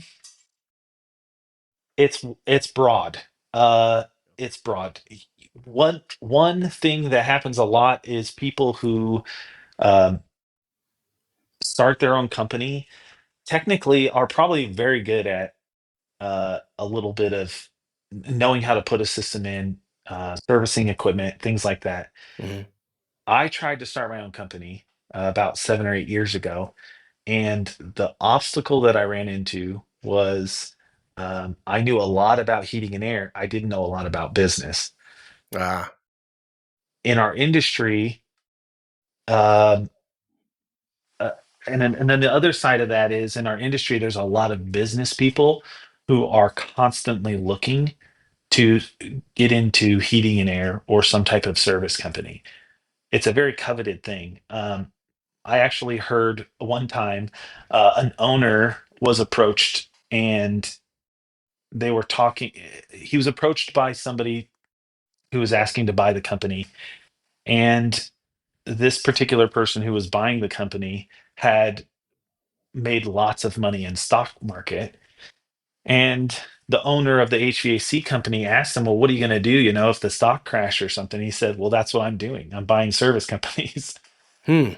it's broad. Uh, it's broad. One thing that happens a lot is people who um, start their own company technically are probably very good at a little bit of knowing how to put a system in, servicing equipment, things like that. Mhm. I tried to start my own company about 7 or 8 years ago, and the obstacle that I ran into was I knew a lot about heating and air. I didn't know a lot about business. Ah. In our industry, um, uh, and then the other side of that is in our industry, there's a lot of business people who are constantly looking to get into heating and air or some type of service company. It's a very coveted thing. I actually heard one time an owner was approached and they were talking. He was approached by somebody who was asking to buy the company. And this particular person who was buying the company had made lots of money in stock market. And the owner of the HVAC company asked him, well, what are you going to do, if the stock crash or something? He said, well, that's what I'm doing. I'm buying service companies. Hmm.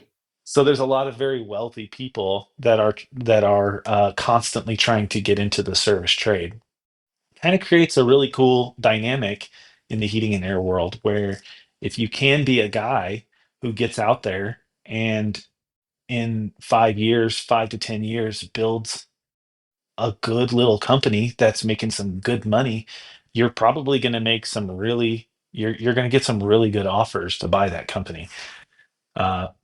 So there's a lot of very wealthy people that are constantly trying to get into the service trade. Kind of creates a really cool dynamic in the heating and air world where if you can be a guy who gets out there and in 5 years, 5 to 10 years, builds a good little company that's making some good money, you're probably going to make some really you're going to get some really good offers to buy that company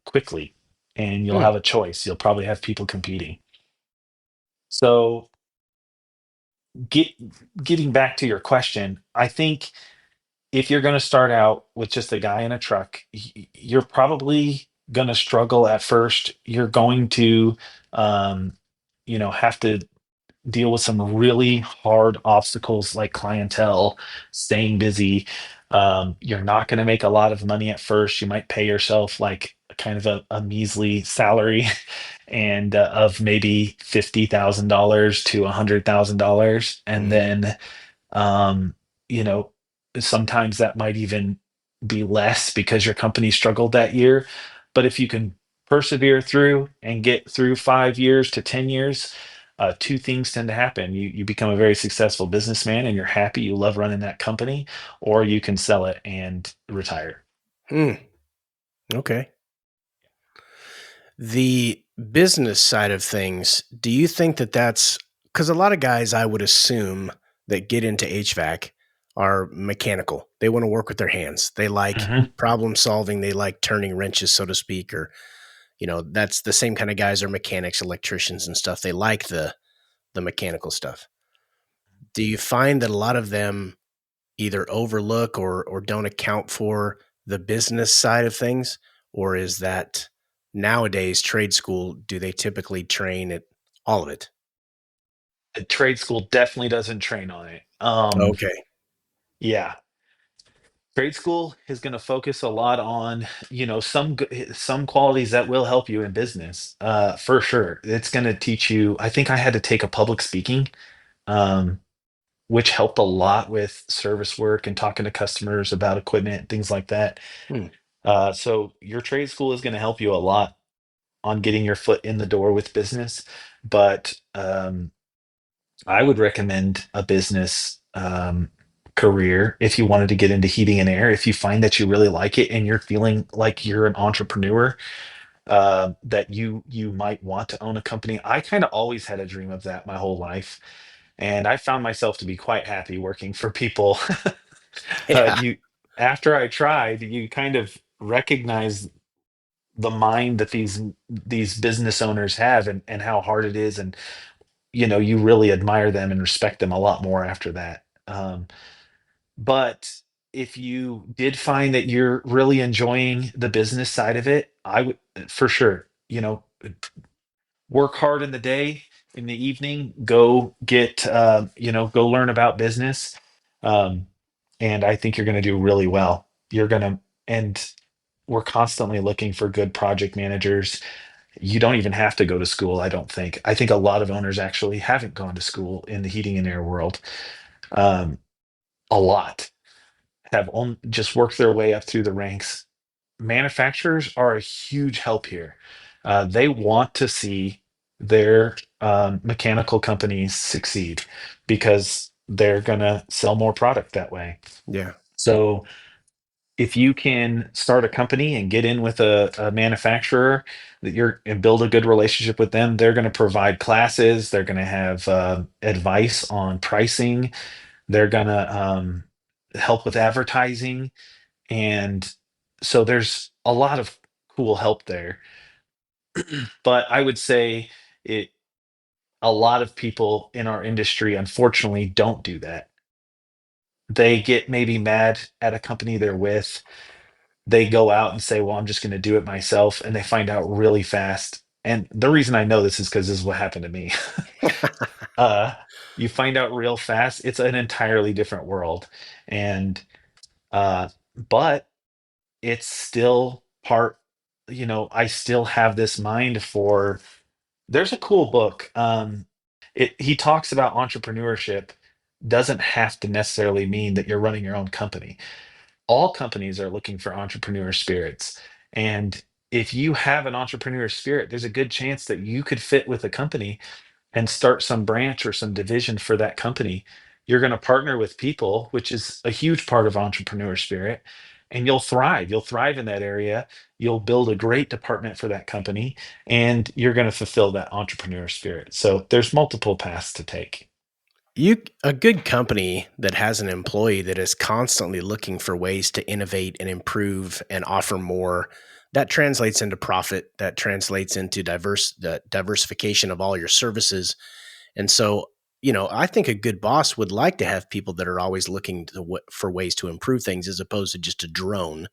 quickly, and you'll Hmm. have a choice. You'll probably have people competing. So get getting back to your question, I think if you're going to start out with just a guy in a truck, you're probably going to struggle at first. You're going to um, have to deal with some really hard obstacles like clientele, staying busy. You're not going to make a lot of money at first. You might pay yourself like kind of a measly salary and of maybe $50,000 to $100,000. And Hmm. then, um, you know, sometimes that might even be less because your company struggled that year. But if you can persevere through and get through 5 years to 10 years, two things tend to happen. You become a very successful businessman and you're happy, you love running that company, or you can sell it and retire. Hmm. Okay. The business side of things, do you think that that's because a lot of guys I would assume that get into HVAC are mechanical. They want to work with their hands. They like Mhm. problem solving. They like turning wrenches, so to speak, or that's the same kind of guys are mechanics, electricians and stuff. They like the mechanical stuff. Do you find that a lot of them either overlook or don't account for the business side of things? Or is that nowadays trade school, do they typically train at all of it? A trade school definitely doesn't train on it. Okay. Yeah, trade school is going to focus a lot on some qualities that will help you in business, for sure. It's going to teach you. I think I had to take a public speaking, um, which helped a lot with service work and talking to customers about equipment, things like that. Hmm. So your trade school is going to help you a lot on getting your foot in the door with business. But I would recommend a business career if you wanted to get into heating and air. If you find that you really like it and you're feeling like you're an entrepreneur, that you might want to own a company. I kind of always had a dream of that my whole life, and I found myself to be quite happy working for people. Yeah. You After I tried, you kind of recognize the mind that these business owners have and how hard it is, and you really admire them and respect them a lot more after that. But if you did find that you're really enjoying the business side of it, I would for sure, work hard in the day, in the evening, go get, go learn about business. Um, and I think you're going to do really well. And we're constantly looking for good project managers. You don't even have to go to school, I don't think. I think a lot of owners actually haven't gone to school in the heating and air world. Um, a lot have just worked their way up through the ranks. Manufacturers are a huge help here. They want to see their mechanical companies succeed because they're going to sell more product that way. Yeah. So if you can start a company and get in with a manufacturer that you're and build a good relationship with them, they're going to provide classes. They're going to have advice on pricing. They're going to help with advertising, and so there's a lot of cool help there. But I would say it a lot of people in our industry unfortunately don't do that. They get maybe mad at a company they're with. They go out and say, well, I'm just going to do it myself, and they find out really fast. And the reason I know this is because this is what happened to me. uh you find out real fast it's an entirely different world. And but it's still part, I still have this mind for. There's a cool book. He talks about entrepreneurship doesn't have to necessarily mean that you're running your own company. All companies are looking for entrepreneur spirits, and if you have an entrepreneur spirit, there's a good chance that you could fit with a company and start some branch or some division for that company. You're going to partner with people, which is a huge part of entrepreneur spirit, and you'll thrive. You'll thrive in that area. You'll build a great department for that company, and you're going to fulfill that entrepreneur spirit. So there's multiple paths to take. A good company that has an employee that is constantly looking for ways to innovate and improve and offer more, that translates into profit, that translates into the diversification of all your services. And so, I think a good boss would like to have people that are always looking for ways to improve things, as opposed to just a drone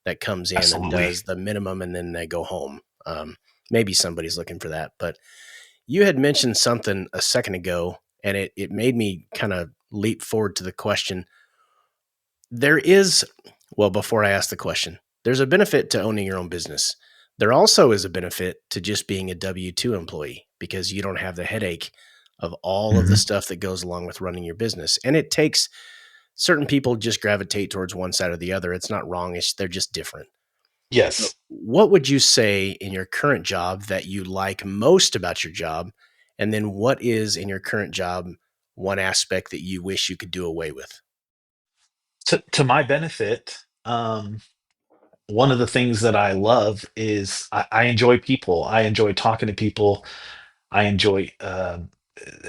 that comes in and Absolutely. does the minimum and then they go home. Maybe somebody's looking for that. But you had mentioned something a second ago, and it made me kind of leap forward to the question. There is, well, before I ask the question, there's a benefit to owning your own business. There also is a benefit to just being a W 2 employee, because you don't have the headache of all of the Mhm. stuff that goes along with running your business. And it takes certain people just gravitate towards one side or the other. It's not wrong, they're just different. So, Yes. what would you say in your current job that you like most about your job? And then what is in your current job one aspect that you wish you could do away with? To my benefit, one of the things that I love is I enjoy people. I enjoy talking to people. I enjoy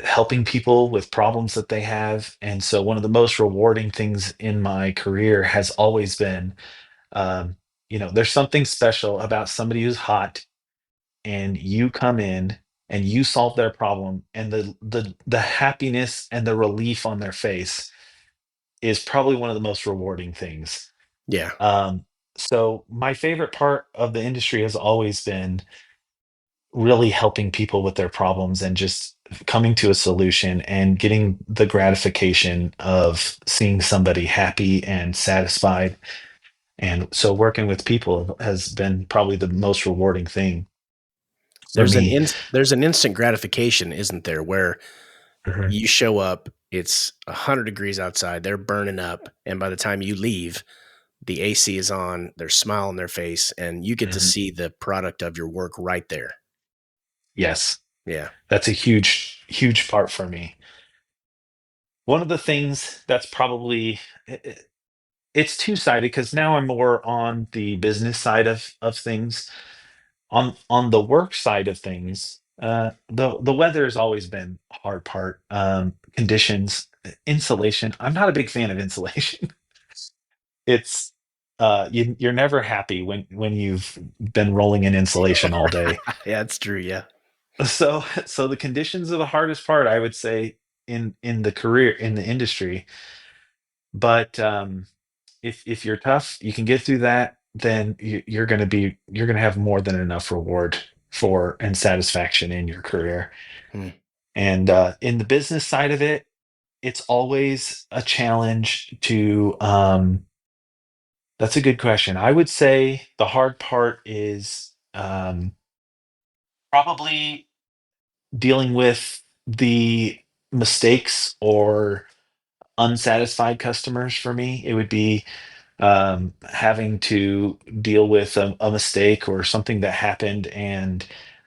helping people with problems that they have. And so, one of the most rewarding things in my career has always been, um, there's something special about somebody who's hot and you come in and you solve their problem, and the happiness and the relief on their face is probably one of the most rewarding things. Yeah. Um, so my favorite part of the industry has always been really helping people with their problems and just coming to a solution and getting the gratification of seeing somebody happy and satisfied. And so working with people has been probably the most rewarding thing for me. There's an instant gratification, isn't there, where Mhm. you show up, it's 100 degrees outside, they're burning up, and by the time you leave, the AC is on, there's a smile on their face, and you get to Mhm. see the product of your work right there. Yes, Yeah. that's a huge, huge part for me. One of the things that's probably it's two-sided because now I'm more on the business side of things. On the work side of things, the weather has always been a hard part. Conditions, insulation. I'm not a big fan of insulation. It's you're never happy when you've been rolling in insulation all day. Yeah, that's true, yeah. So the conditions are the hardest part, I would say, in the career in the industry. But if you're tough, you can get through that. Then you're gonna have more than enough reward for and satisfaction in your career. Hmm. And in the business side of it, it's always a challenge to. That's a good question. I would say the hard part is probably dealing with the mistakes or unsatisfied customers for me. It would be having to deal with a mistake or something that happened. And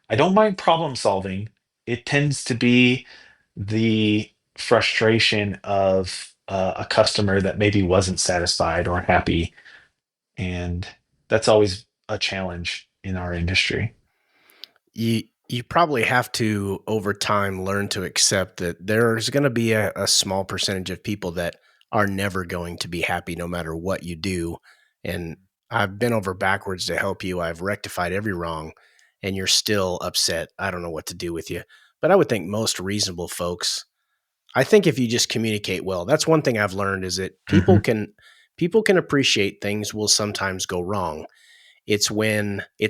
I don't mind problem solving. It tends to be the frustration of a customer that maybe wasn't satisfied or happy. And that's always a challenge in our industry. You probably have to over time learn to accept that there's going to be a small percentage of people that are never going to be happy no matter what you do. And I've been over backwards to help you. I've rectified every wrong, and you're still upset. I don't know what to do with you. But I would think most reasonable folks, I think if you just communicate well, that's one thing I've learned, is that Mhm. people can appreciate things will sometimes go wrong. It's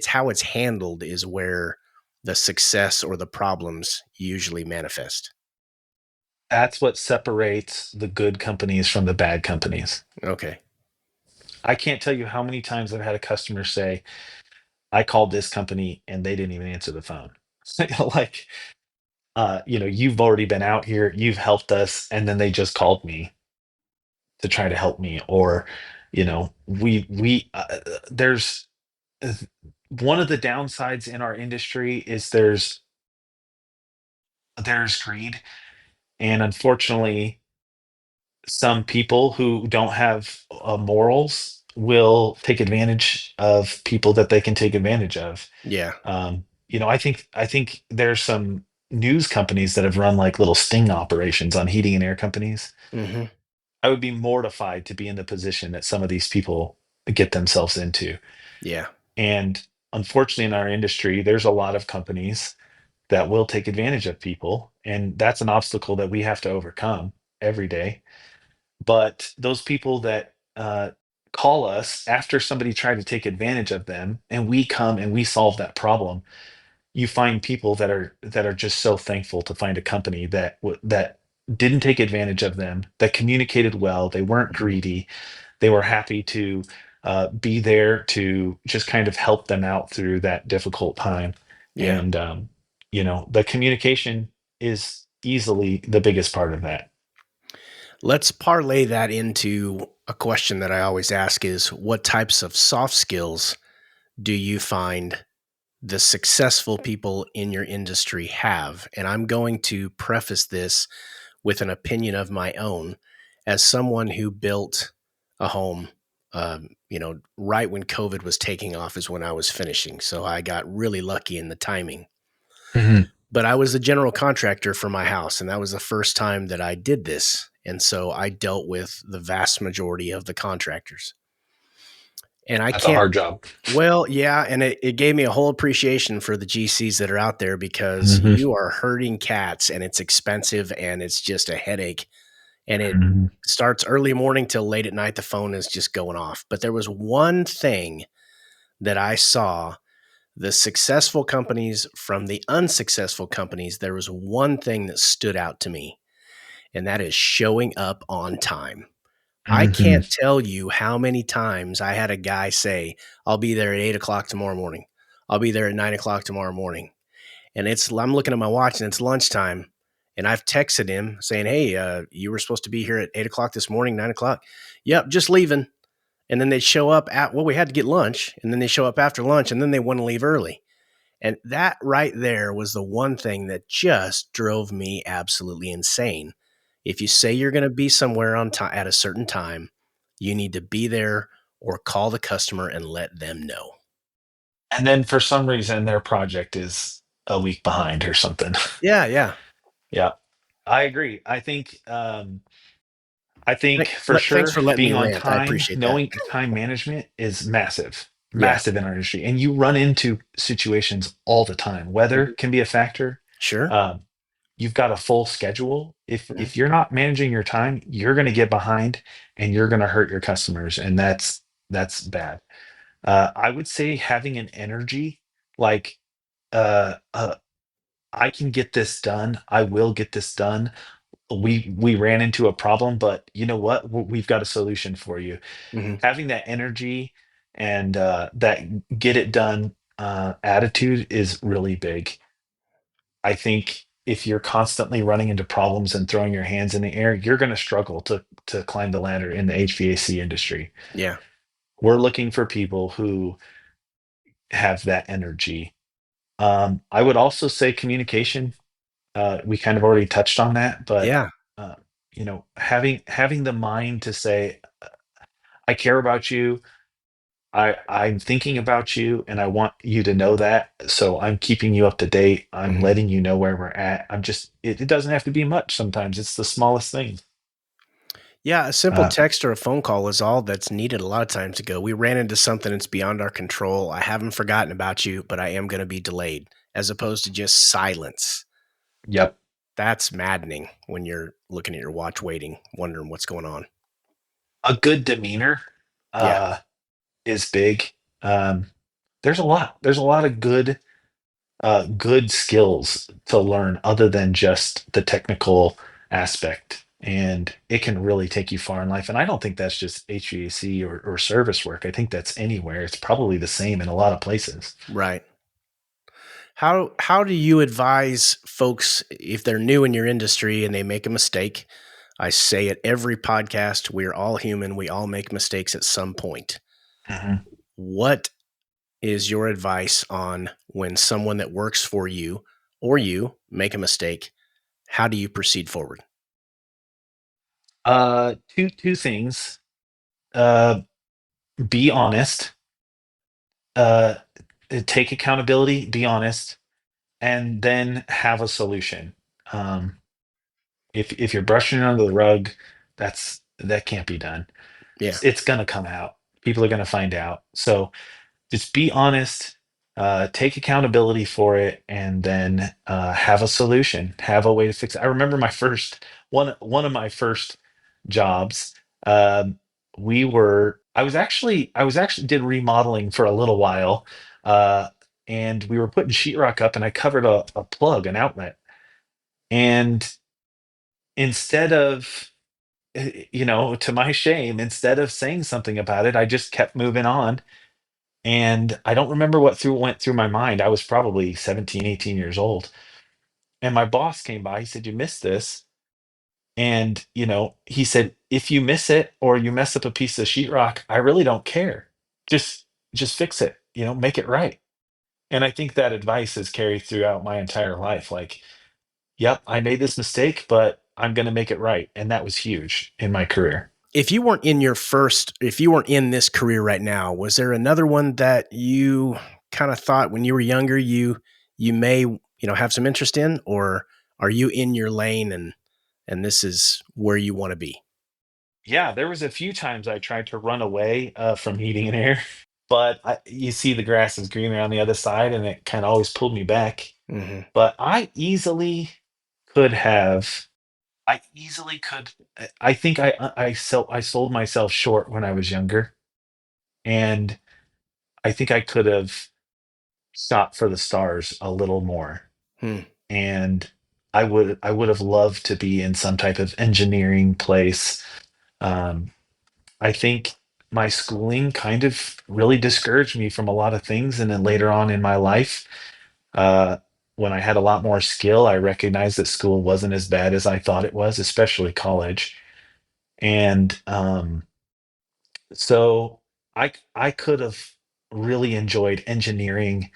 how it's handled is where the success or the problems usually manifest. That's what separates the good companies from the bad companies. Okay. I can't tell you how many times I've had a customer say, I called this company and they didn't even answer the phone. Like, you've already been out here, you've helped us, and then they just called me to try to help me. Or, we there's One of the downsides in our industry is there's greed, and unfortunately, some people who don't have morals will take advantage of people that they can take advantage of. Yeah. I think there's some news companies that have run like little sting operations on heating and air companies. Hmm. I would be mortified to be in the position that some of these people get themselves into. Yeah. And unfortunately, in our industry, there's a lot of companies that will take advantage of people. And that's an obstacle that we have to overcome every day. But those people that call us after somebody tried to take advantage of them, and we come and we solve that problem, you find people that are just so thankful to find a company that didn't take advantage of them, that communicated well, they weren't Hmm. greedy, they were happy to be there to just kind of help them out through that difficult time. Yeah. And the communication is easily the biggest part of that. Let's parlay that into a question that I always ask is what types of soft skills do you find the successful people in your industry have? And I'm going to preface this with an opinion of my own as someone who built a home. Right when COVID was taking off is when I was finishing. So I got really lucky in the timing. Mhm. But I was the general contractor for my house, and that was the first time that I did this. And so I dealt with the vast majority of the contractors. And I That's a can't, hard job. well, yeah, and it gave me a whole appreciation for the GCs that are out there because Mhm. you are herding cats and it's expensive and it's just a headache. And it Mhm. starts early morning till late at night. The phone is just going off. But there was one thing that I saw the successful companies from the unsuccessful companies. There was one thing that stood out to me, and that is showing up on time. I Mhm. can't tell you how many times I had a guy say, I'll be there at 8 o'clock tomorrow morning. I'll be there at 9 o'clock tomorrow morning. And I'm looking at my watch and it's lunchtime. And I've texted him saying, hey, you were supposed to be here at 8 o'clock this morning, 9 o'clock. Yep, just leaving. And then they show up we had to get lunch. And then they show up after lunch and then they want to leave early. And that right there was the one thing that just drove me absolutely insane. If you say you're going to be somewhere on time at a certain time, you need to be there or call the customer and let them know. And then for some reason their project is a week behind or something. Yeah, yeah. Yeah, I agree. I think for Thanks sure for letting me being on rant. I time, appreciate that. knowing time management is massive, Yeah. massive in our industry. And you run into situations all the time. Weather Mhm. can be a factor. Sure. Um, you've got a full schedule. If Mhm. if you're not managing your time, you're going to get behind and you're going to hurt your customers, and that's bad. I would say having an energy like uh, uh, I can get this done. I will get this done. We ran into a problem, but you know what? We've got a solution for you. Mhm. Having that energy and that get it done attitude is really big. I think if you're constantly running into problems and throwing your hands in the air, you're going to struggle to climb the ladder in the HVAC industry. Yeah. We're looking for people who have that energy. I would also say communication. We kind of already touched on that, but Yeah. uh, having the mind to say, "I care about you. I'm thinking about you, and I want you to know that. So I'm keeping you up to date. I'm Mhm. letting you know where we're at. I'm just. It doesn't have to be much. Sometimes it's the smallest thing." Yeah, a simple Uh, text or a phone call is all that's needed a lot of times to go. We ran into something that's beyond our control. I haven't forgotten about you, but I am going to be delayed, as opposed to just silence. yep. That's maddening when you're looking at your watch waiting, wondering what's going on. A good demeanor Yeah. uh, is big. Um, there's a lot. There's a lot of good skills to learn other than just the technical aspect. And it can really take you far in life. And I don't think that's just HVAC or service work. I think that's anywhere. It's probably the same in a lot of places. Right. How do you advise folks if they're new in your industry and they make a mistake? I say it every podcast, we're all human, we all make mistakes at some point. Mhm. What is your advice on when someone that works for you or you make a mistake? How do you proceed forward? Two things. Uh, be honest. Uh, take accountability. Be honest, and then have a solution. Um, if you're brushing it under the rug, that can't be done. Yeah. It's gonna come out. People are gonna find out. So just be honest, take accountability for it, and then have a solution, have a way to fix it. I remember my first one of my first jobs. Um, I was actually did remodeling for a little while, uh, and we were putting sheetrock up, and I covered a plug, an outlet, and instead of to my shame, instead of saying something about it, I just kept moving on, and I don't remember what went through my mind. I was probably 17, 18 years old. And my boss came by. He said, "You missed this." And, he said, "If you miss it or you mess up a piece of sheetrock, I really don't care. Just just fix it, make it right." And I think that advice has carried throughout my entire life. Like, yep, I made this mistake, but I'm going to make it right. And that was huge in my career. If you weren't in this career right now, was there another one that you kind of thought when you were younger you may, have some interest in, or are you in your lane and this is where you want to be? Yeah, there was a few times I tried to run away from heating and air, but you see the grass is greener on the other side, and it kind of always pulled me back. Mhm. But could have, I easily could. I think I sold myself short when I was younger, and I think I could have shot for the stars a little more, Hmm. and I would have loved to be in some type of engineering place. Um, I think my schooling kind of really discouraged me from a lot of things. And then later on in my life, uh, when I had a lot more skill, I recognized that school wasn't as bad as I thought it was, especially college. And so I could have really enjoyed engineering,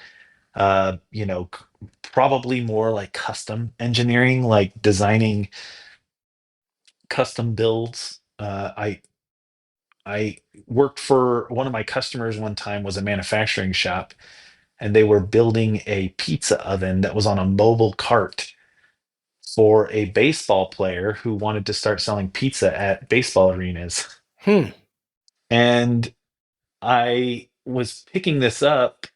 probably more like custom engineering, like designing custom builds. I worked for one of my customers one time was a manufacturing shop, and they were building a pizza oven that was on a mobile cart for a baseball player who wanted to start selling pizza at baseball arenas. Hmm. And I was picking this up,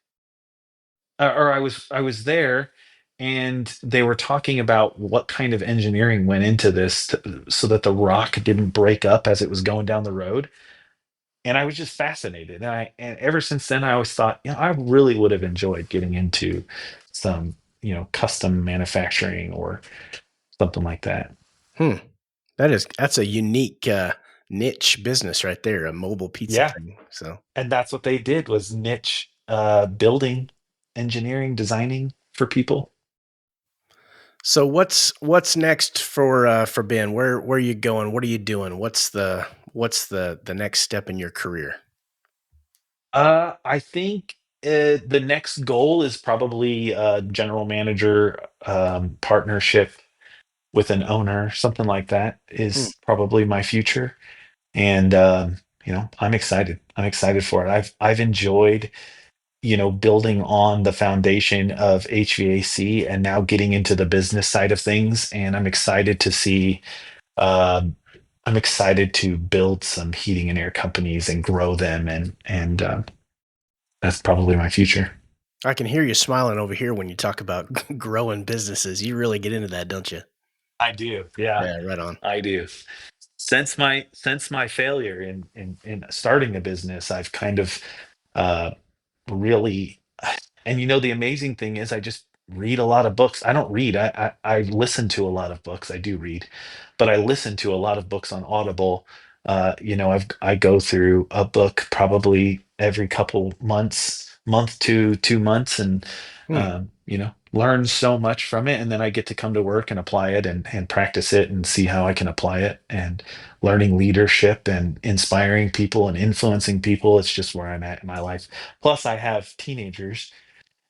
or I was there, and they were talking about what kind of engineering went into this so that the rock didn't break up as it was going down the road. And I was just fascinated. And ever since then, I always thought, I really would have enjoyed getting into some, custom manufacturing or something like that. Hmm. That's a unique niche business right there, a mobile pizza Yeah, thing. So and that's what they did was niche building, engineering, designing for people. what's next for Ben? Where are you going? What are you doing? What's the next step in your career? I think the next goal is probably general manager, partnership with an owner, something like that Hmm. is probably my future. And I'm excited. I'm excited for it. I've enjoyed, building on the foundation of HVAC and now getting into the business side of things. And um, I'm excited to build some heating and air companies and grow them, and that's probably my future. I can hear you smiling over here when you talk about growing businesses. You really get into that, don't you? I do. Yeah, Yeah, right on. I do. Since my failure in starting a business, I've kind of uh, really, and the amazing thing is I just read a lot of books. I don't read. I listen to a lot of books. I do read, but I listen to a lot of books on Audible. I go through a book probably every couple months, month to 2 months, and Hmm. learn so much from it, and then I get to come to work and apply it and practice it and see how I can apply it, and learning leadership and inspiring people and influencing people. It's just where I'm at in my life. Plus I have teenagers,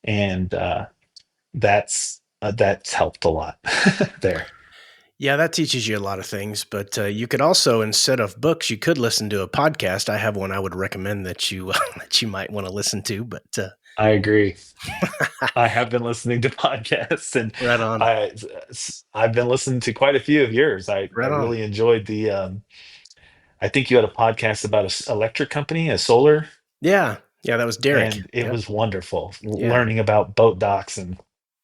and that's helped a lot there. Yeah, that teaches you a lot of things, but you could also, instead of books, you could listen to a podcast. I have one I would recommend that you that you might want to listen to. But I agree. I have been listening to podcasts, and right on, I I've been listening to quite a few of yours. I right on. really enjoyed the I think you had a podcast about a electric company, a solar, Yeah, yeah, that was Derek. and it Yep. was wonderful. Yeah, Learning about boat docks and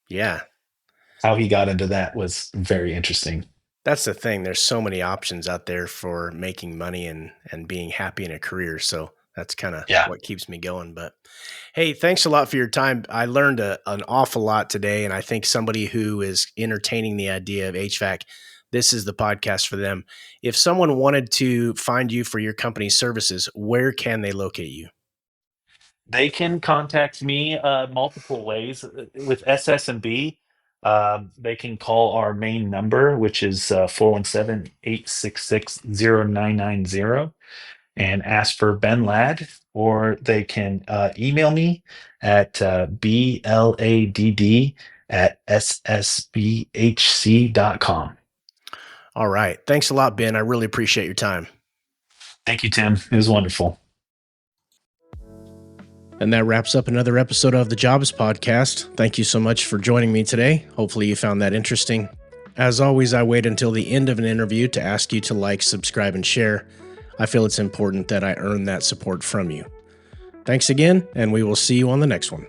yeah. how he got into that was very interesting. That's the thing. There's so many options out there for making money and being happy in a career. So that's kind of Yeah. what keeps me going. But hey, thanks a lot for your time. I learned an awful lot today, and I think somebody who is entertaining the idea of HVAC, this is the podcast for them. If someone wanted to find you for your company's services, where can they locate you? They can contact me multiple ways with SS&B. They can call our main number, which is 417 and ask for Ben Ladd, or they can email me at bladd at ssbhc.com. All right. Thanks a lot, Ben. I really appreciate your time. Thank you, Tim. It was wonderful. And that wraps up another episode of the Jobs Podcast. Thank you so much for joining me today. Hopefully you found that interesting. As always, I wait until the end of an interview to ask you to like, subscribe, and share. I feel it's important that I earn that support from you. Thanks again, and we will see you on the next one.